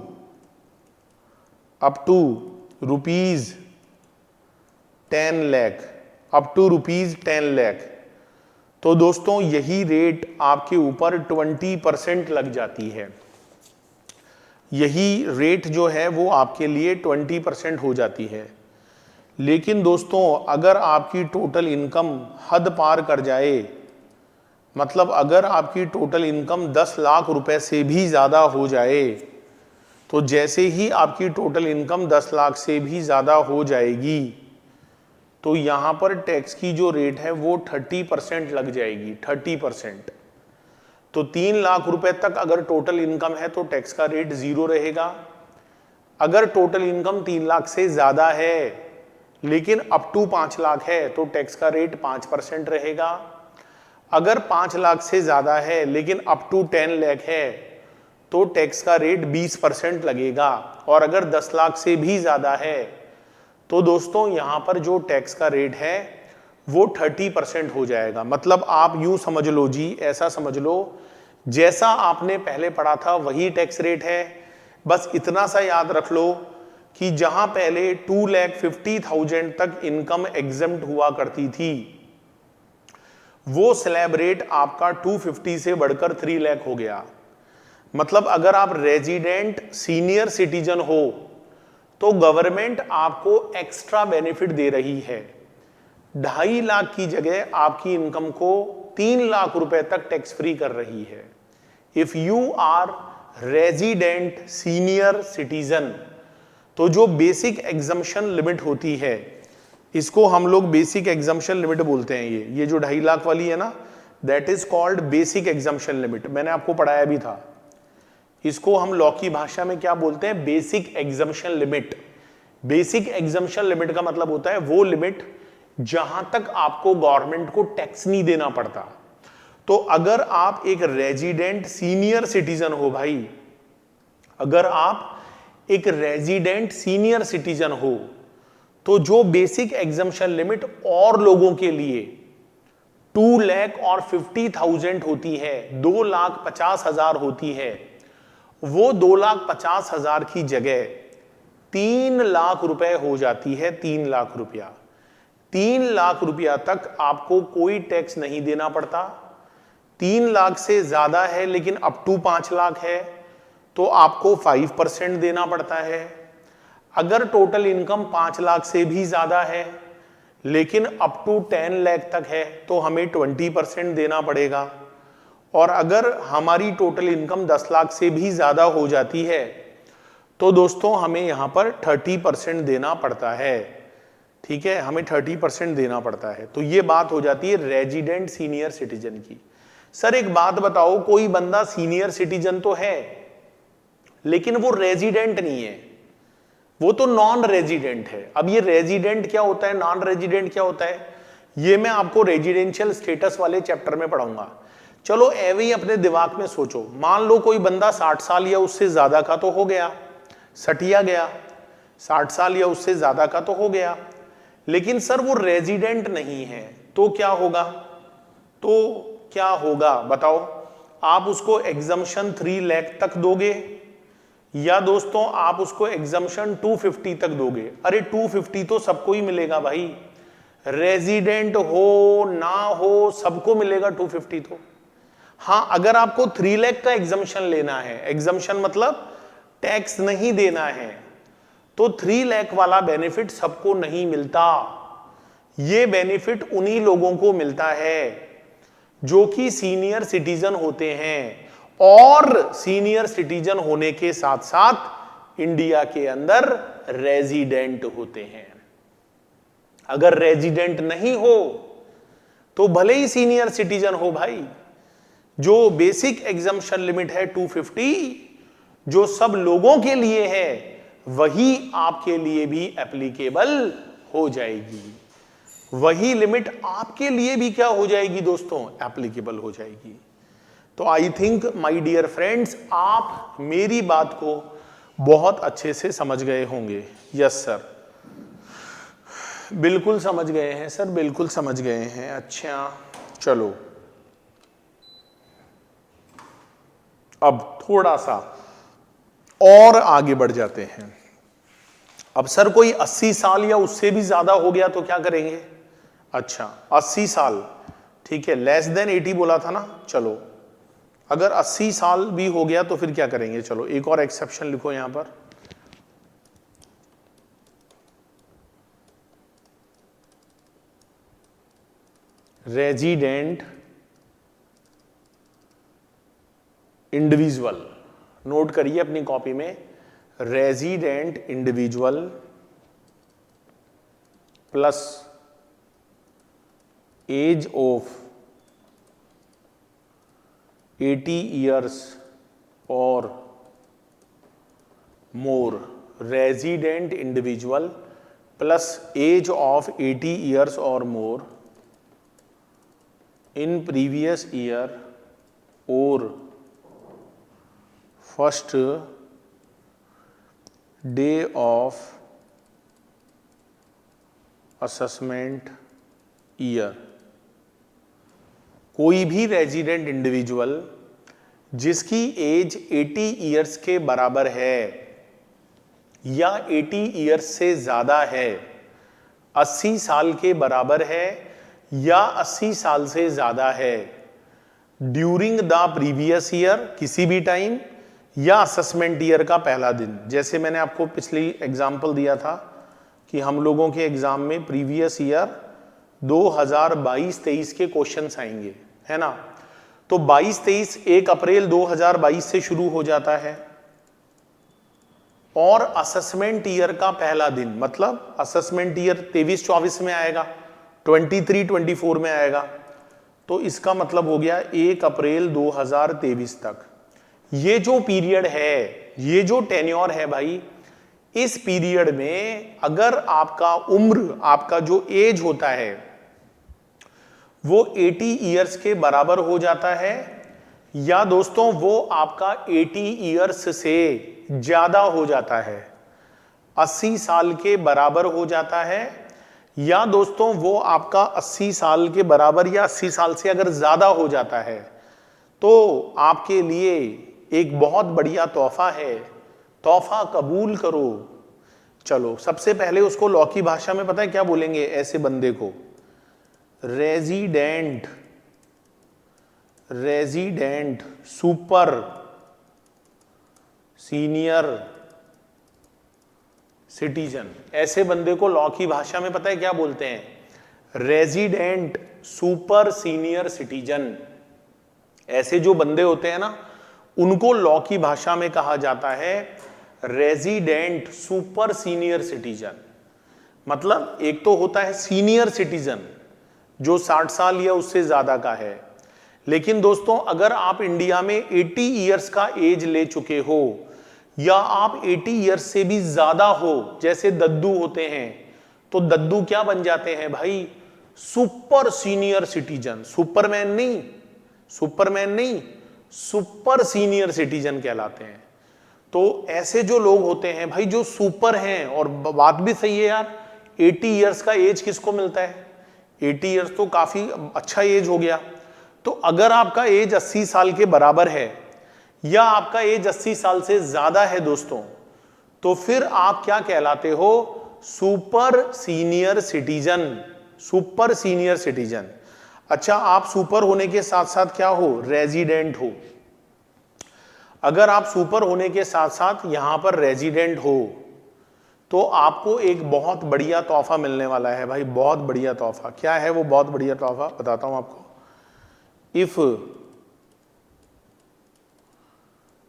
₹10 lakh, up to ₹10 lakh, तो दोस्तों यही रेट आपके ऊपर 20% लग जाती है। यही रेट जो है वो आपके लिए 20% हो जाती है। लेकिन दोस्तों अगर आपकी टोटल इनकम हद पार कर जाए, मतलब अगर आपकी टोटल इनकम 10 लाख रुपए से भी ज़्यादा हो जाए, तो जैसे ही आपकी टोटल इनकम 10 लाख से भी ज़्यादा हो जाएगी तो यहाँ पर टैक्स की जो रेट है वो 30% लग जाएगी। 30%। तो 3 लाख रुपए तक अगर टोटल इनकम है तो टैक्स का रेट 0 रहेगा। अगर टोटल इनकम 3 लाख से ज़्यादा है लेकिन अप टू 5 लाख है तो टैक्स का रेट 5% रहेगा। अगर 5 लाख से ज्यादा है लेकिन अप टू 10 लाख है तो टैक्स का रेट 20% लगेगा। और अगर 10 लाख से भी ज्यादा है तो दोस्तों यहां पर जो टैक्स का रेट है वो 30% हो जाएगा। मतलब आप यूं समझ लो जी, ऐसा समझ लो जैसा आपने पहले पढ़ा था वही टैक्स रेट है। बस इतना सा याद रख लो कि जहां पहले 2,50,000 तक इनकम एग्जेम्प्ट हुआ करती थी, वो स्लैब रेट आपका 250 से बढ़कर 3 लाख हो गया। मतलब अगर आप रेजिडेंट सीनियर सिटीजन हो तो गवर्नमेंट आपको एक्स्ट्रा बेनिफिट दे रही है। 2.5 लाख की जगह आपकी इनकम को 3 लाख रुपए तक टैक्स फ्री कर रही है। If you are resident senior citizen, तो जो बेसिक एग्जम्पशन लिमिट होती है, इसको हम लोग बेसिक एग्जम्पशन लिमिट बोलते हैं। ये जो 2.5 लाख वाली है ना, that is called basic exemption limit. मैंने आपको पढ़ाया भी था। इसको हम लॉ की भाषा में क्या बोलते हैं? Basic exemption limit. Basic exemption limit का मतलब होता है वो लिमिट जहां तक आपको गवर्नमेंट को टैक्स नहीं देना पड़ता। तो अगर आप एक रेजिडेंट सीनियर सिटीजन हो भाई, अगर आप एक रेजिडेंट सीनियर सिटीजन हो, तो जो बेसिक एग्जम्पशन लिमिट और लोगों के लिए 2,50,000 होती है, 2,50,000 होती है, वो 2,50,000 की जगह 3 लाख रुपए हो जाती है। 3 लाख रुपया, 3 लाख रुपया तक आपको कोई टैक्स नहीं देना पड़ता। 3 लाख से ज्यादा है लेकिन अप टू 5 लाख है तो आपको 5% देना पड़ता है। अगर टोटल इनकम 5 लाख से भी ज्यादा है लेकिन अप टू 10 लाख तक है तो हमें 20% देना पड़ेगा। और अगर हमारी टोटल इनकम 10 लाख से भी ज्यादा हो जाती है तो दोस्तों हमें यहां पर 30% देना पड़ता है। ठीक है, हमें 30% देना पड़ता है। तो ये बात हो जाती है रेजिडेंट सीनियर सिटीजन की। सर एक बात बताओ, कोई बंदा सीनियर सिटीजन तो है लेकिन वो रेजिडेंट नहीं है, वो तो नॉन रेजिडेंट है। अब ये रेजिडेंट क्या होता है, नॉन रेजिडेंट क्या होता है, ये मैं आपको रेजिडेंशियल स्टेटस वाले चैप्टर में पढ़ाऊंगा। चलो एवे ही अपने दिमाग में सोचो, मान लो कोई बंदा 60 साल या उससे ज्यादा का तो हो गया, सटिया गया, 60 साल या उससे ज्यादा का तो हो गया, लेकिन सर वो रेजिडेंट नहीं है, तो क्या होगा? तो क्या होगा बताओ? आप उसको एग्जम्पशन 3 लाख तक दोगे या दोस्तों आप उसको एग्जम्पशन 250 तक दोगे? अरे 250 तो सबको ही मिलेगा भाई, रेजिडेंट हो ना हो सबको मिलेगा 250 तो। हाँ, अगर आपको 3 लाख का एग्जम्पशन लेना है, एग्जम्पशन मतलब टैक्स नहीं देना है, तो 3 लाख वाला बेनिफिट सबको नहीं मिलता। ये बेनिफिट उन्हीं लोगों को मिलता है जो कि सीनियर सिटीजन होते हैं और सीनियर सिटीजन होने के साथ साथ इंडिया के अंदर रेजिडेंट होते हैं। अगर रेजिडेंट नहीं हो तो भले ही सीनियर सिटीजन हो भाई, जो बेसिक एग्जम्पशन लिमिट है 250 जो सब लोगों के लिए है वही आपके लिए भी एप्लीकेबल हो जाएगी, वही लिमिट आपके लिए भी क्या हो जाएगी दोस्तों? एप्लीकेबल हो जाएगी। तो I think my dear friends, आप मेरी बात को बहुत अच्छे से समझ गए होंगे। यस सर, बिल्कुल समझ गए हैं सर, बिल्कुल समझ गए हैं। अच्छा चलो, अब थोड़ा सा और आगे बढ़ जाते हैं। अब सर कोई 80 साल या उससे भी ज्यादा हो गया तो क्या करेंगे? अच्छा 80 साल, ठीक है, लेस देन 80 बोला था ना। चलो अगर 80 साल भी हो गया तो फिर क्या करेंगे? चलो एक और एक्सेप्शन लिखो यहां पर, रेजिडेंट इंडिविजुअल, नोट करिए अपनी कॉपी में, resident individual plus age of 80 years और more, resident individual plus age of 80 years और मोर इन प्रीवियस ईयर और first day of assessment year. कोई भी रेजिडेंट इंडिविजुअल जिसकी एज 80 इयर्स के बराबर है या 80 इयर्स से ज्यादा है, 80 साल के बराबर है या 80 साल से ज्यादा है, ड्यूरिंग द प्रीवियस ईयर किसी भी टाइम या असेसमेंट ईयर का पहला दिन। जैसे मैंने आपको पिछली एग्जांपल दिया था कि हम लोगों के एग्जाम में प्रीवियस ईयर 2022-23 के क्वेश्चंस आएंगे, है ना। तो 22-23 1 अप्रैल 2022 से शुरू हो जाता है और असेसमेंट ईयर का पहला दिन मतलब असेसमेंट ईयर 23-24 में आएगा, 23-24 में आएगा। तो इसका मतलब हो गया 1 अप्रैल 2023 तक। ये जो पीरियड है, ये जो टेन्योर है भाई, इस पीरियड में अगर आपका उम्र, आपका जो एज होता है वो 80 इयर्स के बराबर हो जाता है या दोस्तों वो आपका 80 इयर्स से ज्यादा हो जाता है, 80 साल के बराबर हो जाता है या दोस्तों वो आपका 80 साल के बराबर या 80 साल से अगर ज्यादा हो जाता है, तो आपके लिए एक बहुत बढ़िया तोहफा है, तोहफा कबूल करो। चलो सबसे पहले उसको लॉ की भाषा में पता है क्या बोलेंगे ऐसे बंदे को? Resident, resident super senior citizen. ऐसे बंदे को लॉ की भाषा में पता है क्या बोलते हैं? Resident super senior citizen. ऐसे जो बंदे होते हैं ना, उनको लॉ की भाषा में कहा जाता है रेजिडेंट सुपर सीनियर सिटीजन। मतलब एक तो होता है सीनियर सिटीजन जो 60 साल या उससे ज्यादा का है, लेकिन दोस्तों अगर आप इंडिया में 80 इयर्स का एज ले चुके हो या आप 80 इयर्स से भी ज्यादा हो, जैसे दद्दू होते हैं, तो दद्दू क्या बन जाते हैं भाई? Super senior citizen. सुपरमैन नहीं, सुपरमैन नहीं, सुपर सीनियर सिटीजन कहलाते हैं। तो ऐसे जो लोग होते हैं भाई जो सुपर हैं, और बात भी सही है यार, 80 इयर्स का एज किसको मिलता है? 80 इयर्स तो काफी अच्छा एज हो गया। तो अगर आपका एज 80 साल के बराबर है या आपका एज 80 साल से ज्यादा है दोस्तों, तो फिर आप क्या कहलाते हो? Super senior citizen. Super senior citizen. अच्छा, आप सुपर होने के साथ साथ क्या हो? रेजिडेंट हो। अगर आप सुपर होने के साथ साथ यहां पर रेजिडेंट हो तो आपको एक बहुत बढ़िया तोहफा मिलने वाला है भाई, बहुत बढ़िया तोहफा। क्या है वो बहुत बढ़िया तोहफा? बताता हूं आपको। If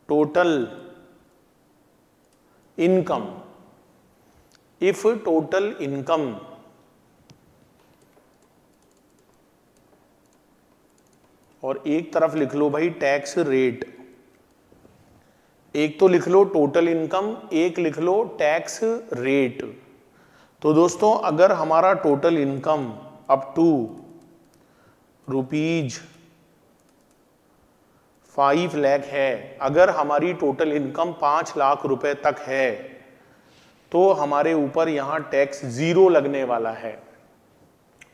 total income, if total income और एक तरफ लिख लो भाई टैक्स रेट। एक तो लिख लो टोटल इनकम, एक लिख लो टैक्स रेट। तो दोस्तों अगर हमारा total income up to ₹5 lakh है, अगर हमारी टोटल इनकम 5 लाख रुपए तक है, तो हमारे ऊपर यहां टैक्स 0 लगने वाला है।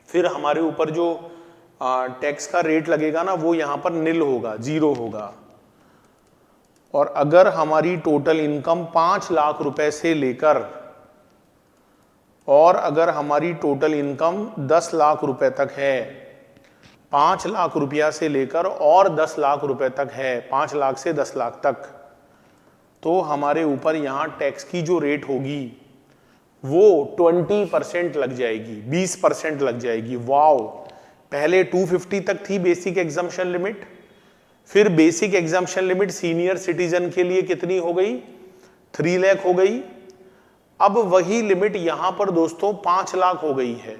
फिर हमारे ऊपर जो टैक्स का रेट लगेगा ना, वो यहां पर निल होगा, 0 होगा। और अगर हमारी टोटल इनकम 5 लाख रुपए से लेकर, और अगर हमारी टोटल इनकम 10 लाख रुपए तक है, 5 लाख रुपया से लेकर और 10 लाख रुपए तक है, 5 लाख से 10 लाख तक, तो हमारे ऊपर यहां टैक्स की जो रेट होगी वो 20% लग जाएगी, 20% लग जाएगी। वाओ! पहले 250 तक थी बेसिक एग्जम्पशन लिमिट, फिर basic exemption limit senior citizen के लिए कितनी हो गई? 3 लाख हो गई। अब वही लिमिट यहां पर दोस्तों 5 लाख हो गई है।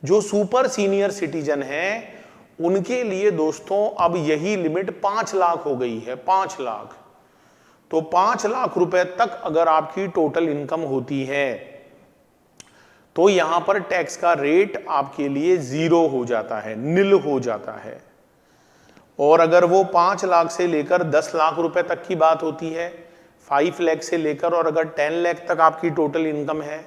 जो सुपर सीनियर सिटीजन है उनके लिए दोस्तों अब यही लिमिट 5 लाख हो गई है, 5 लाख। तो 5 लाख रुपए तक अगर आपकी टोटल इनकम होती है तो यहां पर टैक्स का रेट आपके लिए 0 हो जाता है, निल हो जाता है। और अगर वो 5 लाख से लेकर 10 लाख रुपए तक की बात होती है, 5 लाख से लेकर, और अगर 10 लाख तक आपकी टोटल इनकम है,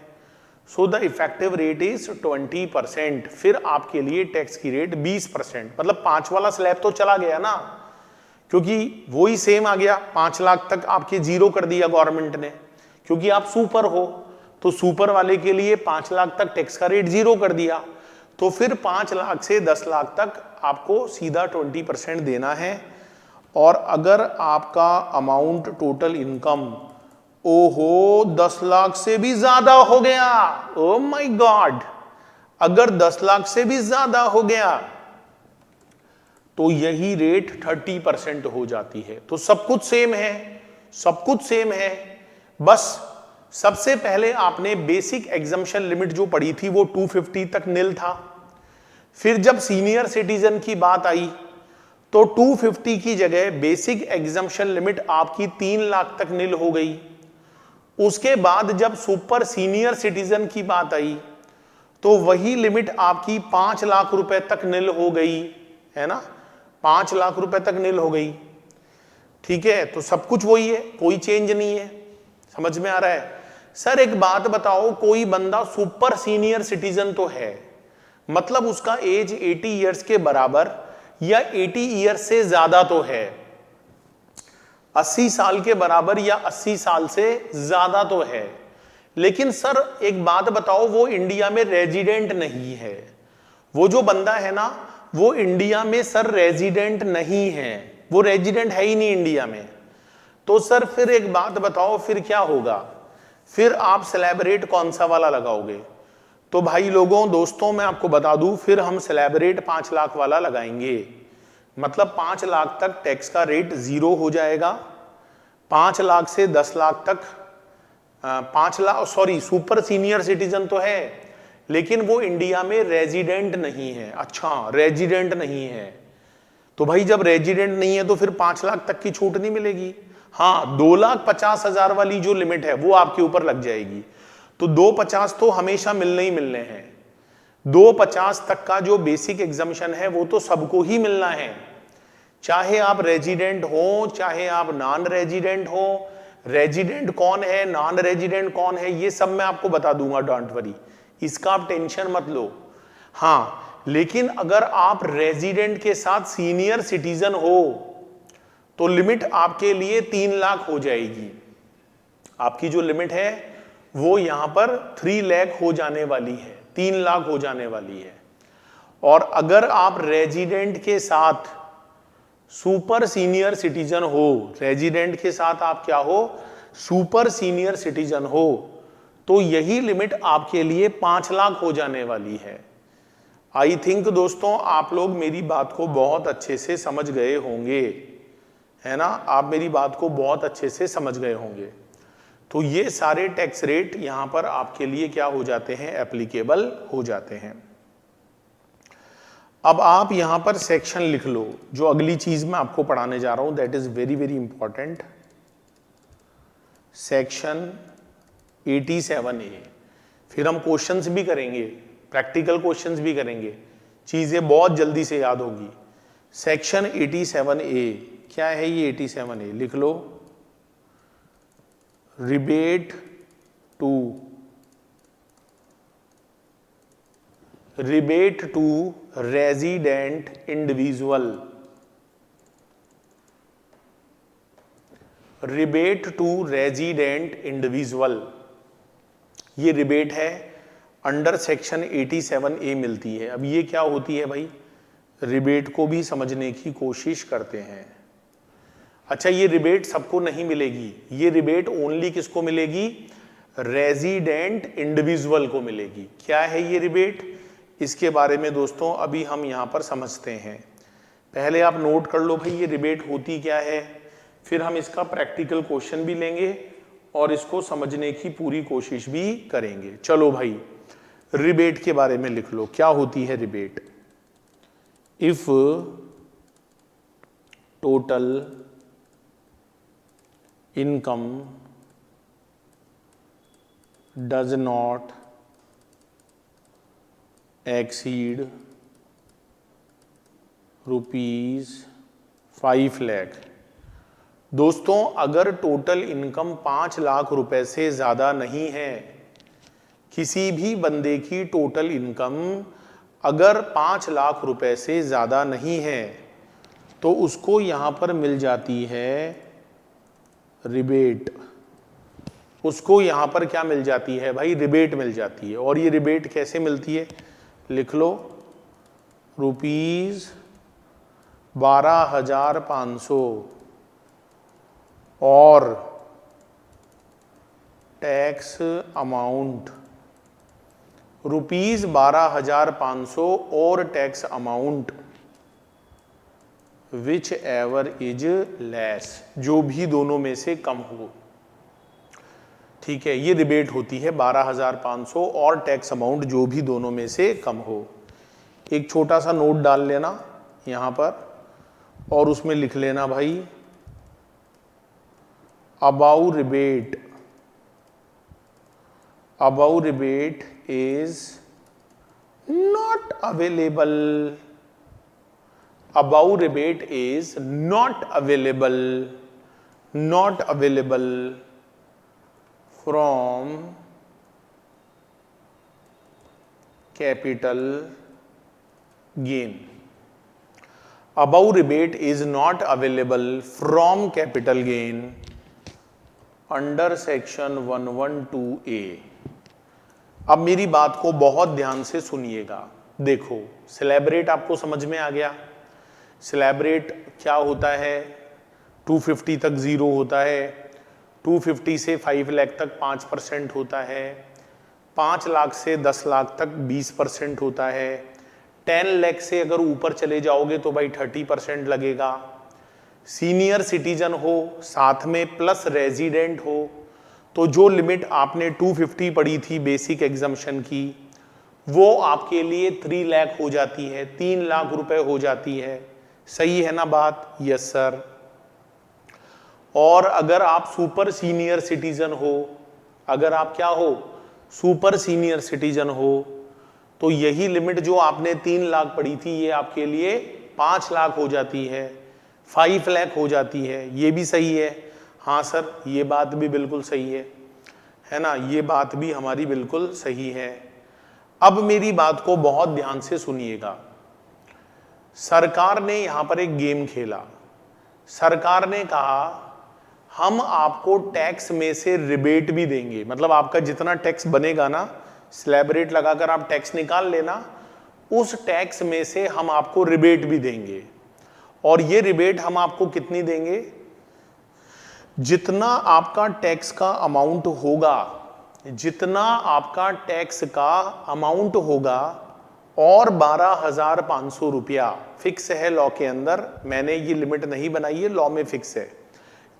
so the effective rate is 20%। फिर आपके लिए टैक्स की रेट 20%। मतलब 5 वाला स्लैब तो चला गया ना, क्योंकि वो ही सेम आ गया। 5 लाख तक आपके 0 कर दिया गवर्नमेंट ने, क्योंकि आप सुपर हो। तो सुपर वाले के लिए 5 लाख तक टैक्स का रेट 0 कर दिया। तो फिर 5 लाख से 10 लाख तक आपको सीधा 20% देना है। और अगर आपका अमाउंट टोटल इनकम, ओहो, 10 लाख से भी ज्यादा हो गया, ओ माय गॉड, अगर 10 लाख से भी ज्यादा हो गया तो यही रेट 30% हो जाती है। तो सब कुछ सेम है, सब कुछ सेम है। बस सबसे पहले आपने बेसिक एग्जम्पशन लिमिट जो पड़ी थी वो 250 तक निल था। फिर जब सीनियर सिटीजन की बात आई तो 250 की जगह बेसिक एग्जम्पशन लिमिट आपकी 3 लाख तक निल हो गई। उसके बाद जब सुपर सीनियर सिटीजन की बात आई तो वही लिमिट आपकी 5 लाख रुपए तक निल हो गई, है ना? 5 लाख रुपए तक निल हो गई। ठीक है, तो सब कुछ वही है, कोई चेंज नहीं है। समझ में आ रहा है? सर एक बात बताओ, कोई बंदा सुपर सीनियर सिटीजन तो है, मतलब उसका एज 80 इयर्स के बराबर या 80 इयर्स से ज्यादा तो है, 80 साल के बराबर या 80 साल से ज्यादा तो है, लेकिन सर एक बात बताओ, वो इंडिया में रेजिडेंट नहीं है। वो जो बंदा है ना, वो इंडिया में सर रेजिडेंट नहीं है, वो रेजिडेंट है ही नहीं इंडिया में। तो सर फिर एक बात बताओ, फिर क्या होगा? फिर आप स्लैब रेट कौन सा वाला लगाओगे? तो भाई लोगों, दोस्तों मैं आपको बता दूं, फिर हम स्लैब रेट 5 लाख वाला लगाएंगे। मतलब 5 लाख तक टैक्स का रेट 0 हो जाएगा। 5 लाख से 10 लाख तक 5 lakh, sorry, super senior citizen तो है लेकिन वो इंडिया में रेजिडेंट नहीं है। अच्छा, रेजिडेंट नहीं है, तो भाई जब रेजिडेंट नहीं है तो फिर 5 लाख तक की छूट नहीं मिलेगी। हाँ, 2,50,000 वाली जो लिमिट है वो आपके ऊपर लग जाएगी। तो 250 तो हमेशा मिलने ही मिलने हैं। 250 तक का जो बेसिक एग्जम्पशन है वो तो सबको ही मिलना है, चाहे आप रेजिडेंट हो, चाहे आप नॉन रेजिडेंट हो, रेजिडेंट कौन है, नॉन रेजिडेंट कौन है, ये सब मैं आपको बता दूंगा, डोंट वरी, इसका आप टेंशन मत लो। हाँ, लेकिन अगर आप रेजिडेंट के साथ सीनियर सिटीजन हो तो लिमिट आपके लिए 3 लाख हो जाएगी। आपकी जो लिमिट है वो यहां पर 3 लाख हो जाने वाली है, 3 लाख हो जाने वाली है। और अगर आप रेजिडेंट के साथ सुपर सीनियर सिटीजन हो, रेजिडेंट के साथ आप क्या हो, सुपर सीनियर सिटीजन हो, तो यही लिमिट आपके लिए 5 लाख हो जाने वाली है। आई थिंक दोस्तों आप लोग मेरी बात को बहुत अच्छे से समझ गए होंगे, है ना, आप मेरी बात को बहुत अच्छे से समझ गए होंगे। तो ये सारे टैक्स रेट यहां पर आपके लिए क्या हो जाते हैं, एप्लीकेबल हो जाते हैं। अब आप यहां पर सेक्शन लिख लो, जो अगली चीज मैं आपको पढ़ाने जा रहा हूं, that is very very important. Section 87A, फिर हम क्वेश्चंस भी करेंगे, प्रैक्टिकल क्वेश्चंस भी करेंगे, चीजें बहुत जल्दी से याद होगी। सेक्शन 87A क्या है, ये 87A लिख लो। Rebate to resident individual, rebate to resident individual, ये रिबेट है, अंडर सेक्शन 87A मिलती है। अब ये क्या होती है भाई, रिबेट को भी समझने की कोशिश करते हैं। अच्छा, ये रिबेट सबको नहीं मिलेगी, ये रिबेट ओनली किसको मिलेगी, रेजिडेंट इंडिविजुअल को मिलेगी। क्या है ये रिबेट, इसके बारे में दोस्तों अभी हम यहां पर समझते हैं। पहले आप नोट कर लो भाई ये रिबेट होती क्या है, फिर हम इसका प्रैक्टिकल क्वेश्चन भी लेंगे और इसको समझने की पूरी कोशिश भी करेंगे। चलो भाई, रिबेट के बारे में लिख लो, क्या होती है rebate. If total income does not exceed ₹5 lakh. दोस्तों अगर टोटल इनकम 5 लाख रुपए से ज्यादा नहीं है, किसी भी बंदे की टोटल इनकम अगर 5 लाख रुपए से ज्यादा नहीं है, तो उसको यहां पर मिल जाती है रिबेट। उसको यहां पर क्या मिल जाती है भाई, रिबेट मिल जाती है। और ये रिबेट कैसे मिलती है, लिख लो, ₹12,500 और टैक्स अमाउंट, ₹12,500 और tax amount which ever is less, जो भी दोनों में से कम हो। ठीक है, ये रिबेट होती है 12,500 और टैक्स अमाउंट जो भी दोनों में से कम हो। एक छोटा सा नोट डाल लेना यहां पर और उसमें लिख लेना भाई, above rebate is not available, above rebate is not available from capital gain. Above rebate is not available from capital gain under section 112A. अब मेरी बात को बहुत ध्यान से सुनिएगा। देखो, स्लैब रेट आपको समझ में आ गया। स्लैब रेट क्या होता है, 250 तक 0 होता है, 250 से 5 लाख तक 5% होता है, 5 लाख से 10 लाख तक 20% होता है, 10 लाख से अगर ऊपर चले जाओगे तो भाई 30% लगेगा। सीनियर सिटीजन हो साथ में प्लस रेजिडेंट हो, तो जो लिमिट आपने 250 पढ़ी थी बेसिक एग्जम्पशन की, वो आपके लिए 3 लाख हो जाती है, 3 लाख रुपए हो जाती है। सही है ना बात, यस सर। और अगर आप सुपर सीनियर सिटीजन हो, अगर आप क्या हो, सुपर सीनियर सिटीजन हो, तो यही लिमिट जो आपने 3 लाख पढ़ी थी ये आपके लिए 5 लाख हो जाती है, 5 लाख हो जाती है। ये भी सही है। हाँ सर, ये बात भी बिल्कुल सही है ना, ये बात भी हमारी बिल्कुल सही है। अब मेरी बात को बहुत ध्यान से सुनिएगा। सरकार ने यहां पर एक गेम खेला। सरकार ने कहा हम आपको टैक्स में से रिबेट भी देंगे, मतलब आपका जितना टैक्स बनेगा ना, स्लैब रेट लगाकर आप टैक्स निकाल लेना, उस टैक्स में से हम आपको रिबेट भी देंगे। और ये रिबेट हम आपको कितनी देंगे? जितना आपका टैक्स का अमाउंट होगा, जितना आपका टैक्स का अमाउंट होगा, और 12,500 रुपया फिक्स है लॉ के अंदर, मैंने ये लिमिट नहीं बनाई है, लॉ में फिक्स है।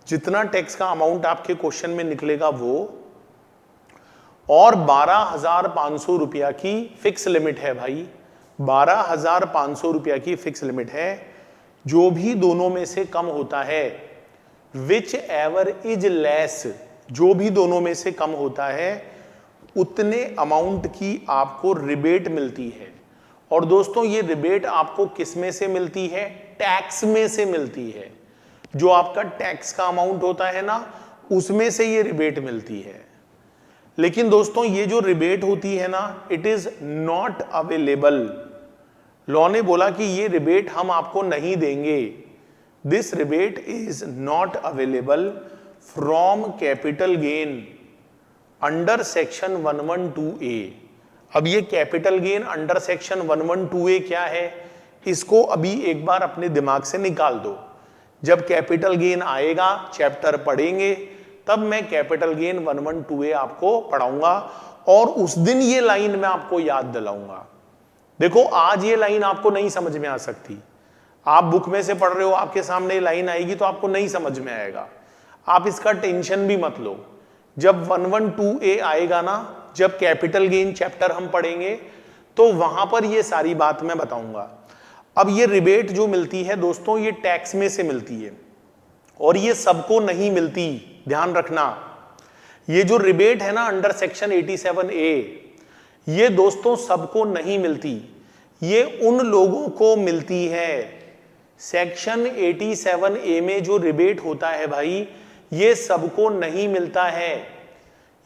जितना टैक्स का अमाउंट आपके क्वेश्चन में निकलेगा वो, और 12,500 रुपया की फिक्स लिमिट है भाई, 12,500 रुपया की फिक्स लिमिट है। जो भी दोनों में से कम होता है, विच एवर इज लेस, जो भी दोनों में से कम होता है, उतने अमाउंट की आपको रिबेट मिलती है। और दोस्तों ये रिबेट आपको किस में से मिलती है? टैक्स में से मिलती है। जो आपका टैक्स का अमाउंट होता है ना, उसमें से ये रिबेट मिलती है। लेकिन दोस्तों ये जो रिबेट होती है ना, it is not available. Law ने बोला कि ये रिबेट हम आपको नहीं देंगे। This rebate is not available from capital gain under section 112A। अब ये capital gain under section 112A क्या है, इसको अभी एक बार अपने दिमाग से निकाल दो। जब कैपिटल गेन आएगा, चैप्टर पढ़ेंगे, तब मैं कैपिटल गेन 112A आपको पढ़ाऊंगा, और उस दिन ये लाइन मैं आपको याद दिलाऊंगा। देखो आज ये लाइन आपको नहीं समझ में आ सकती, आप बुक में से पढ़ रहे हो, आपके सामने लाइन आएगी तो आपको नहीं समझ में आएगा। आप इसका टेंशन भी मत लो। जब 112A आएगा ना, जब कैपिटल गेन चैप्टर हम पढ़ेंगे, तो वहां पर ये सारी बात मैं बताऊंगा। अब ये रिबेट जो मिलती है दोस्तों, ये टैक्स में से मिलती है, और ये सबको नहीं मिलती, ध्यान रखना। ये जो रिबेट है ना अंडर सेक्शन 87A, ये दोस्तों सबको नहीं मिलती, ये उन लोगों को मिलती है। सेक्शन 87A में जो रिबेट होता है भाई, ये सबको नहीं मिलता है,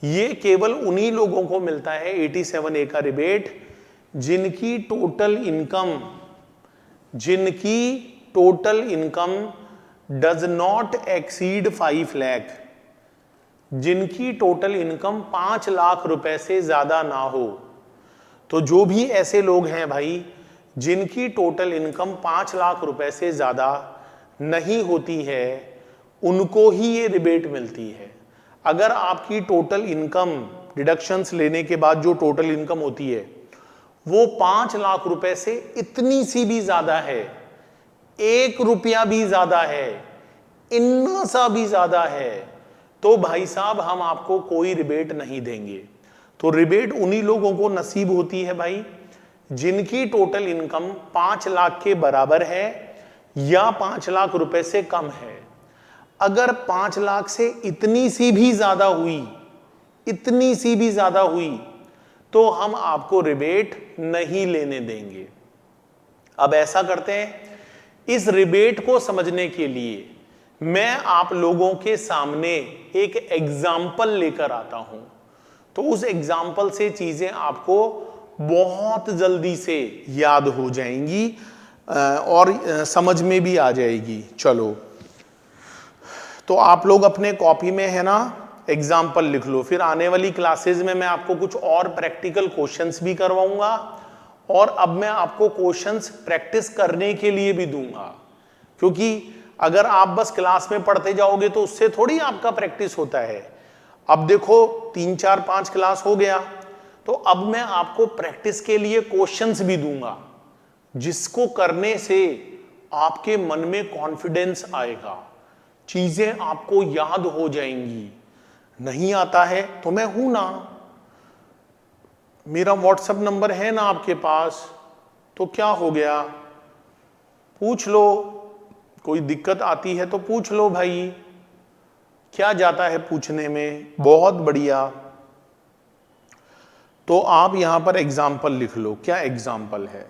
ये केवल उन्हीं लोगों को मिलता है 87A का रिबेट, जिनकी total income does not exceed 5 lakh, जिनकी टोटल इनकम 5 लाख रुपए से ज्यादा ना हो। तो जो भी ऐसे लोग हैं भाई जिनकी टोटल इनकम 5 लाख रुपए से ज्यादा नहीं होती है, उनको ही ये रिबेट मिलती है। अगर आपकी टोटल इनकम डिडक्शंस लेने के बाद जो टोटल इनकम होती है वो 5 लाख रुपए से इतनी सी भी ज्यादा है, 1 रुपया भी ज्यादा है, इतना सा भी ज्यादा है, तो भाई साहब हम आपको कोई रिबेट नहीं देंगे। तो रिबेट उन्हीं लोगों को नसीब होती है भाई जिनकी टोटल इनकम 5 लाख के बराबर है या 5 लाख रुपए से कम है। अगर 5 लाख से इतनी सी भी ज्यादा हुई, तो हम आपको रिबेट नहीं लेने देंगे। अब ऐसा करते हैं, इस रिबेट को समझने के लिए मैं आप लोगों के सामने एक एग्जाम्पल लेकर आता हूं, तो उस एग्जाम्पल से चीजें आपको बहुत जल्दी से याद हो जाएंगी और समझ में भी आ जाएगी। चलो, तो आप लोग अपने कॉपी में है ना एग्जाम्पल लिख लो, फिर आने वाली क्लासेस में मैं आपको कुछ और प्रैक्टिकल क्वेश्चंस भी करवाऊंगा, और अब मैं आपको क्वेश्चंस प्रैक्टिस करने के लिए भी दूंगा, क्योंकि अगर आप बस क्लास में पढ़ते जाओगे तो उससे थोड़ी आपका प्रैक्टिस होता है। अब देखो 3, 4, 5 क्लास हो गया, तो अब मैं आपको प्रैक्टिस के लिए क्वेश्चंस भी दूंगा, जिसको करने से आपके मन में कॉन्फिडेंस आएगा, चीजें आपको याद हो जाएंगी। नहीं आता है तो मैं हूं ना, मेरा व्हाट्सएप नंबर है ना आपके पास, तो क्या हो गया, पूछ लो। कोई दिक्कत आती है तो पूछ लो भाई, क्या जाता है पूछने में, बहुत बढ़िया। तो आप यहां पर एग्जाम्पल लिख लो, क्या एग्जाम्पल है,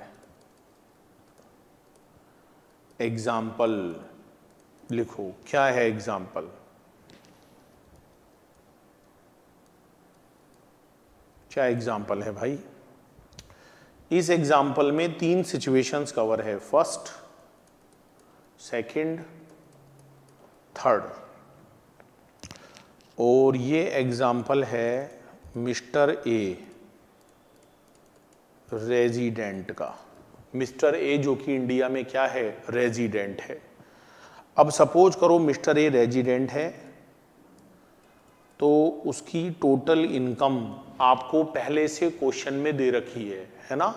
एग्जाम्पल लिखो, क्या है एग्जाम्पल। क्या एग्जाम्पल है भाई? इस एग्जाम्पल में 3 सिचुएशंस कवर है, फर्स्ट, सेकंड, थर्ड। और ये एग्जाम्पल है मिस्टर ए रेजिडेंट का। मिस्टर ए जो कि इंडिया में क्या है? रेजिडेंट है। अब सपोज करो मिस्टर ए रेजिडेंट है, तो उसकी टोटल इनकम आपको पहले से क्वेश्चन में दे रखी है ना?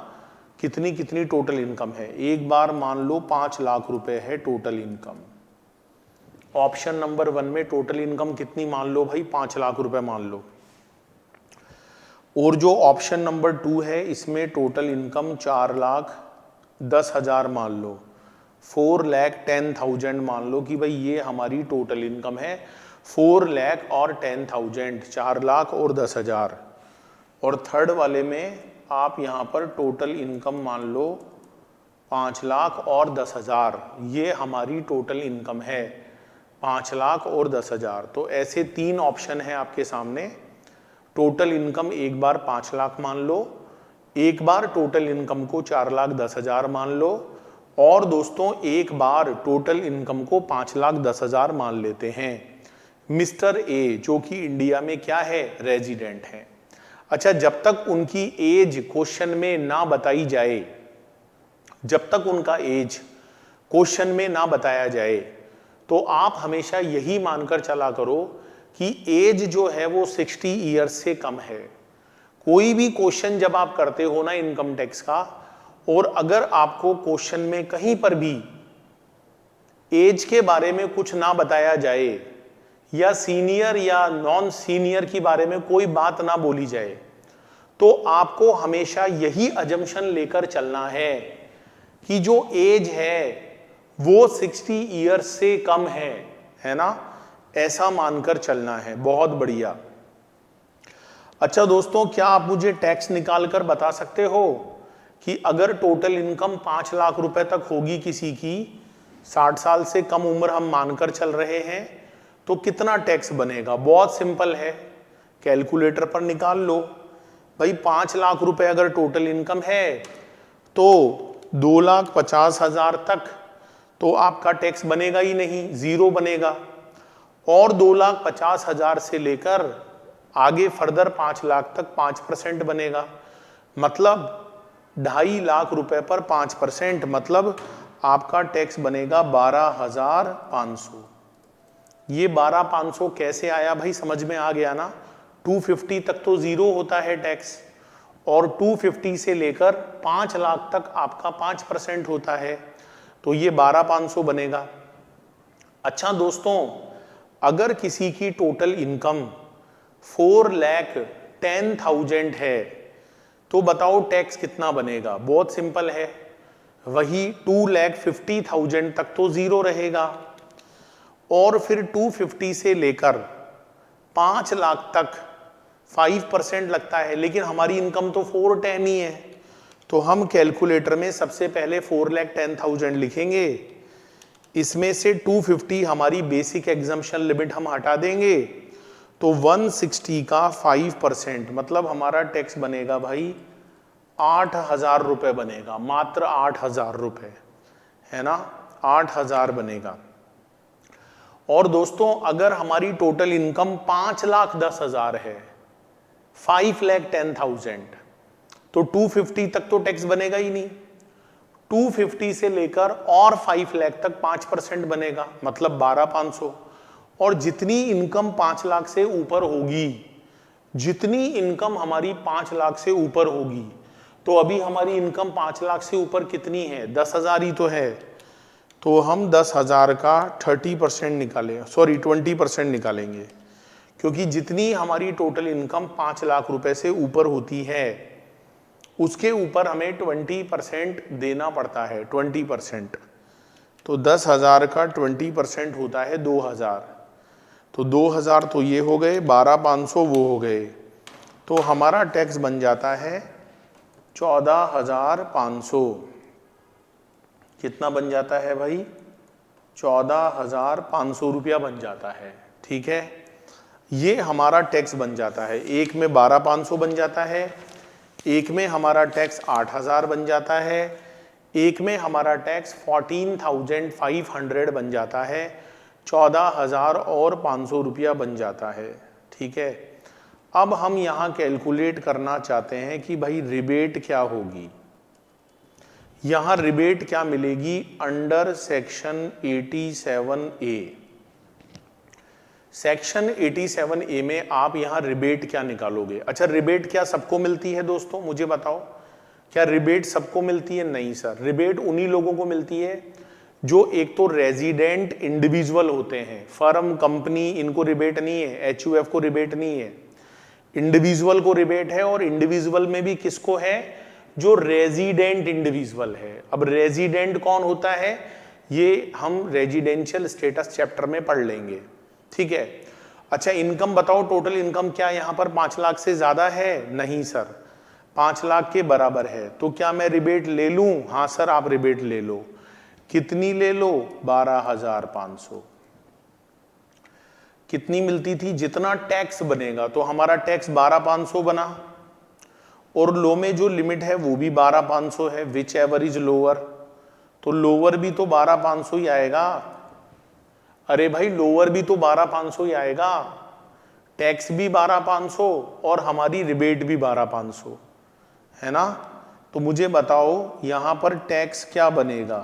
कितनी कितनी टोटल इनकम है? एक बार मान लो 5 लाख रुपए है टोटल इनकम। ऑप्शन नंबर 1 में टोटल इनकम कितनी मान लो भाई? 5 लाख रुपए मान लो। और जो ऑप्शन नंबर 2 है इसमें टोटल इनकम 4,10,000 मान लो, 4,10,000 मान लो कि भाई ये हमारी टोटल इनकम है। 4 लाख और 10,000, 4 लाख और 10,000। और थर्ड वाले में आप यहाँ पर टोटल इनकम मान लो 5 लाख और 10,000। ये हमारी टोटल इनकम है 5 लाख और 10,000। तो ऐसे 3 ऑप्शन है आपके सामने। टोटल इनकम एक बार 5 लाख मान लो, एक बार टोटल इनकम को 4,10,000 मान लो, और दोस्तों एक बार टोटल इनकम को 5,10,000 मान लेते हैं। मिस्टर ए जो कि इंडिया में क्या है? रेजिडेंट है। अच्छा, जब तक उनकी एज क्वेश्चन में ना बताई जाए, जब तक उनका एज क्वेश्चन में ना बताया जाए, तो आप हमेशा यही मानकर चला करो कि एज जो है वो 60 ईयर्स से कम है। कोई भी क्वेश्चन जब आप करते हो ना इनकम टैक्स का, और अगर आपको क्वेश्चन में कहीं पर भी एज के बारे में कुछ ना बताया जाए, या सीनियर या नॉन सीनियर के बारे में कोई बात ना बोली जाए, तो आपको हमेशा यही अजम्पशन लेकर चलना है कि जो एज है वो 60 ईयर्स से कम है ना? ऐसा मानकर चलना है। बहुत बढ़िया। अच्छा दोस्तों, क्या आप मुझे टैक्स निकाल कर बता सकते हो कि अगर टोटल इनकम 5 लाख रुपए तक होगी किसी की, 60 साल से कम उम्र हम मानकर चल रहे हैं, तो कितना टैक्स बनेगा? बहुत सिंपल है, कैलकुलेटर पर निकाल लो भाई। 5 लाख रुपए अगर टोटल इनकम है तो 2,50,000 तक तो आपका टैक्स बनेगा ही नहीं, 0 बनेगा। और 2,50,000 से लेकर आगे फर्दर 5 लाख तक 5% बनेगा। मतलब 2.5 लाख रुपए पर 5%, मतलब आपका टैक्स बनेगा 12,500। ये 12,500 कैसे आया भाई? समझ में आ गया ना? 250 तक तो 0 होता है टैक्स, और 250 से लेकर 5 लाख तक आपका 5% होता है, तो ये 12,500 बनेगा। अच्छा दोस्तों, अगर किसी की टोटल इनकम 4,10,000 है, तो बताओ टैक्स कितना बनेगा? बहुत सिंपल है, वही 2,50,000 तक तो 0 रहेगा, और फिर 250 से लेकर 5 लाख तक 5% लगता है। लेकिन हमारी इनकम तो 410 ही है, तो हम कैलकुलेटर में सबसे पहले 4,10,000 लिखेंगे। इसमें से 250 हमारी बेसिक एग्जम्पशन लिमिट हम हटा देंगे, तो 160 का 5%, मतलब हमारा टैक्स बनेगा भाई 8,000 रुपये बनेगा, मात्र 8,000 रुपये, है ना? 8,000 बनेगा। और दोस्तों, अगर हमारी टोटल इनकम 5,10,000 है, 5,10,000, तो 250 तक तो टैक्स बनेगा ही नहीं। 250 से लेकर और 5 लाख तक 5% बनेगा, मतलब 12,500। और जितनी इनकम 5 लाख से ऊपर होगी, जितनी इनकम हमारी 5 लाख से ऊपर होगी, तो अभी हमारी इनकम 5 लाख से ऊपर कितनी है? 10,000 ही तो है। तो हम 10,000 का 30% निकालें, सॉरी 20% निकालेंगे, क्योंकि जितनी हमारी टोटल इनकम 5 लाख रुपए से ऊपर होती है, उसके ऊपर हमें 20% देना पड़ता है, 20%। तो 10,000 का 20% होता है 2,000। तो 2,000 तो ये हो गए, 12,500 वो हो गए, तो हमारा टैक्स बन जाता है 14,500। कितना बन जाता है भाई? 14,500 रुपया बन जाता है। ठीक है, ये हमारा टैक्स बन जाता है, एक में 12,500 बन जाता है, एक में हमारा टैक्स 8,000 बन जाता है, एक में हमारा टैक्स 14,500 बन जाता है, 14,000 और 500 रुपया बन जाता है। ठीक है, अब हम यहाँ कैलकुलेट करना चाहते हैं कि भाई रिबेट क्या होगी, यहाँ रिबेट क्या मिलेगी under section 87A। Section 87A में आप यहाँ रिबेट क्या निकालोगे? अच्छा, रिबेट क्या सबको मिलती है दोस्तों, मुझे बताओ, क्या रिबेट सबको मिलती है? नहीं सर, रिबेट उन्हीं लोगों को मिलती है जो एक तो रेजिडेंट इंडिविजुअल होते हैं, फर्म कंपनी इनको रिबेट नहीं है, HUF को रिबेट नहीं है, इंडिविजुअल को रिबेट है। और इंडिविजुअल में भी किसको है? जो रेजिडेंट इंडिविजुअल है। अब रेजिडेंट कौन होता है ये हम रेजिडेंशियल स्टेटस चैप्टर में पढ़ लेंगे। ठीक है, अच्छा इनकम बताओ, टोटल इनकम क्या यहाँ पर 5 लाख से ज्यादा है? नहीं सर, 5 लाख के बराबर है। तो क्या मैं रिबेट ले लूं? हाँ सर आप रिबेट ले लो। कितनी ले लो? 12,500। कितनी मिलती थी? जितना टैक्स बनेगा, तो हमारा टैक्स 12,500 बना, और लो में जो लिमिट है वो भी 12,500 है, विच एवर इज लोअर, तो लोअर भी तो 12,500 ही आएगा। अरे भाई लोअर भी तो 12,500 ही आएगा, टैक्स भी 12,500 और हमारी रिबेट भी 12,500 है ना। तो मुझे बताओ यहां पर टैक्स क्या बनेगा?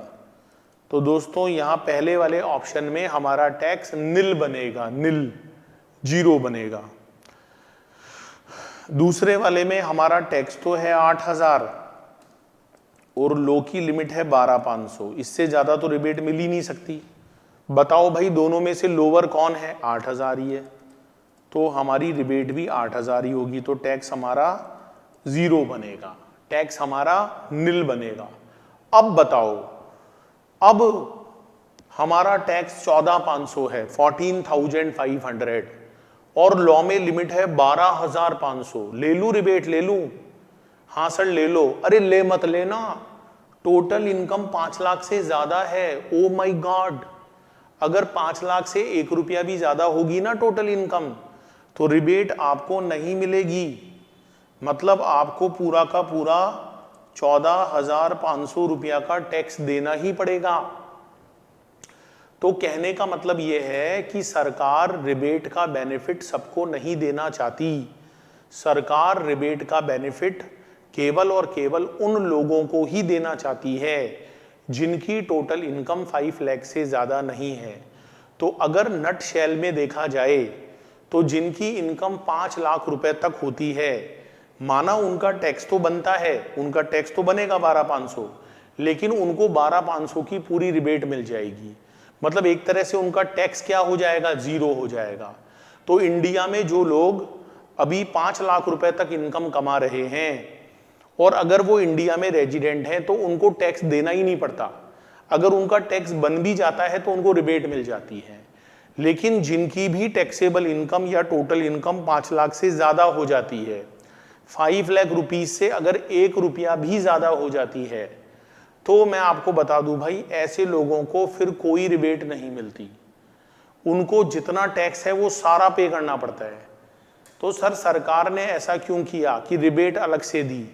तो दोस्तों यहां पहले वाले ऑप्शन में हमारा टैक्स निल बनेगा, निल, 0 बनेगा। दूसरे वाले में हमारा टैक्स तो है 8,000 और लो की लिमिट है 12,500, इससे ज्यादा तो रिबेट मिल ही नहीं सकती। बताओ भाई दोनों में से लोअर कौन है? 8,000 ही है, तो हमारी रिबेट भी 8,000 ही होगी, तो टैक्स हमारा 0 बनेगा, टैक्स हमारा निल बनेगा। अब बताओ, अब हमारा टैक्स 14,500 है, 14,500, और लॉ में लिमिट है 12,500। ले लूं रिबेट? ले लूं? हाँ सर ले लो। अरे ले मत लेना, टोटल इनकम 5 लाख से ज्यादा है। ओ माय गॉड, अगर 5 लाख से 1 रुपया भी ज्यादा होगी ना टोटल इनकम, तो रिबेट आपको नहीं मिलेगी, मतलब आपको पूरा का पूरा 14,500 रुपया का टैक्स देना ही पड़ेगा। तो कहने का मतलब यह है कि सरकार रिबेट का बेनिफिट सबको नहीं देना चाहती। सरकार रिबेट का बेनिफिट केवल और केवल उन लोगों को ही देना चाहती है जिनकी टोटल इनकम 5 लाख से ज्यादा नहीं है। तो अगर नट शेल में देखा जाए तो जिनकी इनकम 5 लाख रुपए तक होती है, माना उनका टैक्स तो बनता है, उनका टैक्स तो बनेगा 12,500, लेकिन उनको 12,500 की पूरी रिबेट मिल जाएगी। मतलब एक तरह से उनका टैक्स क्या हो जाएगा? 0 हो जाएगा। तो इंडिया में जो लोग अभी 5 लाख रुपए तक इनकम कमा रहे हैं और अगर वो इंडिया में रेजिडेंट हैं तो उनको टैक्स देना ही नहीं पड़ता। अगर उनका टैक्स बन भी जाता है तो उनको रिबेट मिल जाती है। लेकिन जिनकी भी टैक्सेबल इनकम या टोटल इनकम 5 लाख से ज्यादा हो जाती है, 5 लाख रुपीज से अगर 1 रुपया भी ज्यादा हो जाती है, तो मैं आपको बता दूं भाई ऐसे लोगों को फिर कोई रिबेट नहीं मिलती, उनको जितना टैक्स है वो सारा पे करना पड़ता है। तो सर सरकार ने ऐसा क्यों किया कि रिबेट अलग से दी?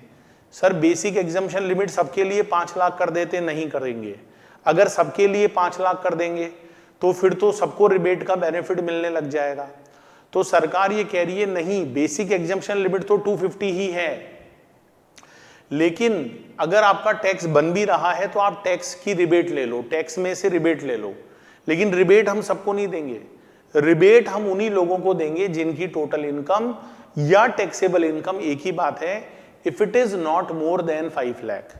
सर बेसिक एग्जम्पशन लिमिट सबके लिए 5 लाख कर देते, नहीं करेंगे। अगर सबके लिए 5 लाख कर देंगे तो फिर तो सबको रिबेट का बेनिफिट मिलने लग जाएगा। तो सरकार ये कह रही है नहीं, बेसिक एग्जम्पशन लिमिट तो 250 ही है, लेकिन अगर आपका टैक्स बन भी रहा है तो आप टैक्स की रिबेट ले लो, टैक्स में से रिबेट ले लो, लेकिन रिबेट हम सबको नहीं देंगे। रिबेट हम उन्हीं लोगों को देंगे जिनकी टोटल इनकम या टैक्सेबल इनकम, एक ही बात है, if it is not more than 5 lakh.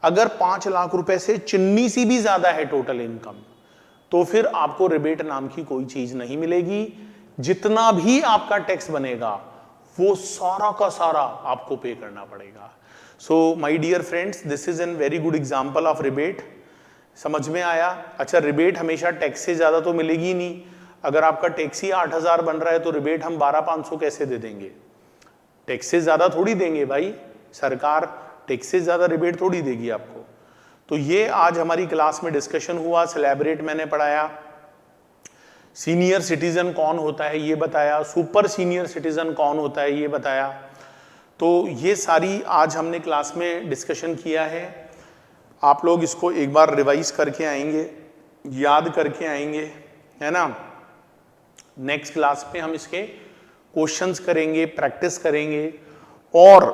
अगर 5 लाख रुपए से चिन्नी सी भी ज्यादा है टोटल इनकम, तो फिर आपको रिबेट नाम की कोई चीज नहीं मिलेगी। जितना भी आपका टैक्स बनेगा वो सारा का सारा आपको पे करना पड़ेगा। So my dear friends, this is an very good example of rebate. समझ में आया? अच्छा, रिबेट हमेशा टैक्स से ज्यादा तो मिलेगी नहीं। अगर आपका टैक्स ही 8,000 बन रहा है तो रिबेट हम 12,500 कैसे दे देंगे? टैक्स से ज्यादा थोड़ी देंगे भाई, सरकार टैक्स से ज्यादा रिबेट थोड़ी देगी आपको। तो ये आज हमारी क्लास में डिस्कशन हुआ, सिलेबरेट मैंने पढ़ाया। सीनियर सिटीजन कौन होता है ये बताया, सुपर सीनियर सिटीजन कौन होता है ये बताया। तो ये सारी आज हमने क्लास में डिस्कशन किया है। आप लोग इसको एक बार रिवाइज करके आएंगे, याद करके आएंगे, है ना। नेक्स्ट क्लास में हम इसके क्वेश्चंस करेंगे, प्रैक्टिस करेंगे, और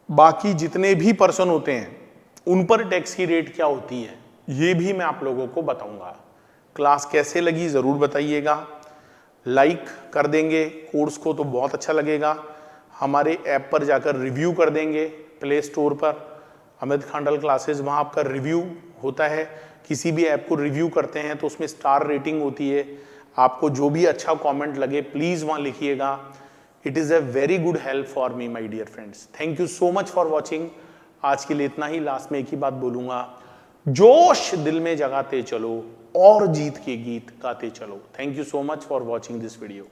बाकी जितने भी पर्सन होते हैं उन पर टैक्स की रेट क्या होती है ये भी मैं आप लोगों को बताऊंगा। क्लास कैसे लगी ज़रूर बताइएगा, लाइक कर देंगे कोर्स को तो बहुत अच्छा लगेगा। हमारे ऐप पर जाकर रिव्यू कर देंगे, प्ले स्टोर पर अमित खांडल क्लासेस, वहाँ आपका रिव्यू होता है। किसी भी ऐप को रिव्यू करते हैं तो उसमें स्टार रेटिंग होती है। आपको जो भी अच्छा कमेंट लगे प्लीज़ वहाँ लिखिएगा। It is a very good help for me my dear friends. Thank you so much for watching. आज के लिए इतना ही। लास्ट में एक ही बात बोलूँगा, जोश दिल में जगाते चलो और जीत के गीत गाते चलो। Thank you so much for watching this video.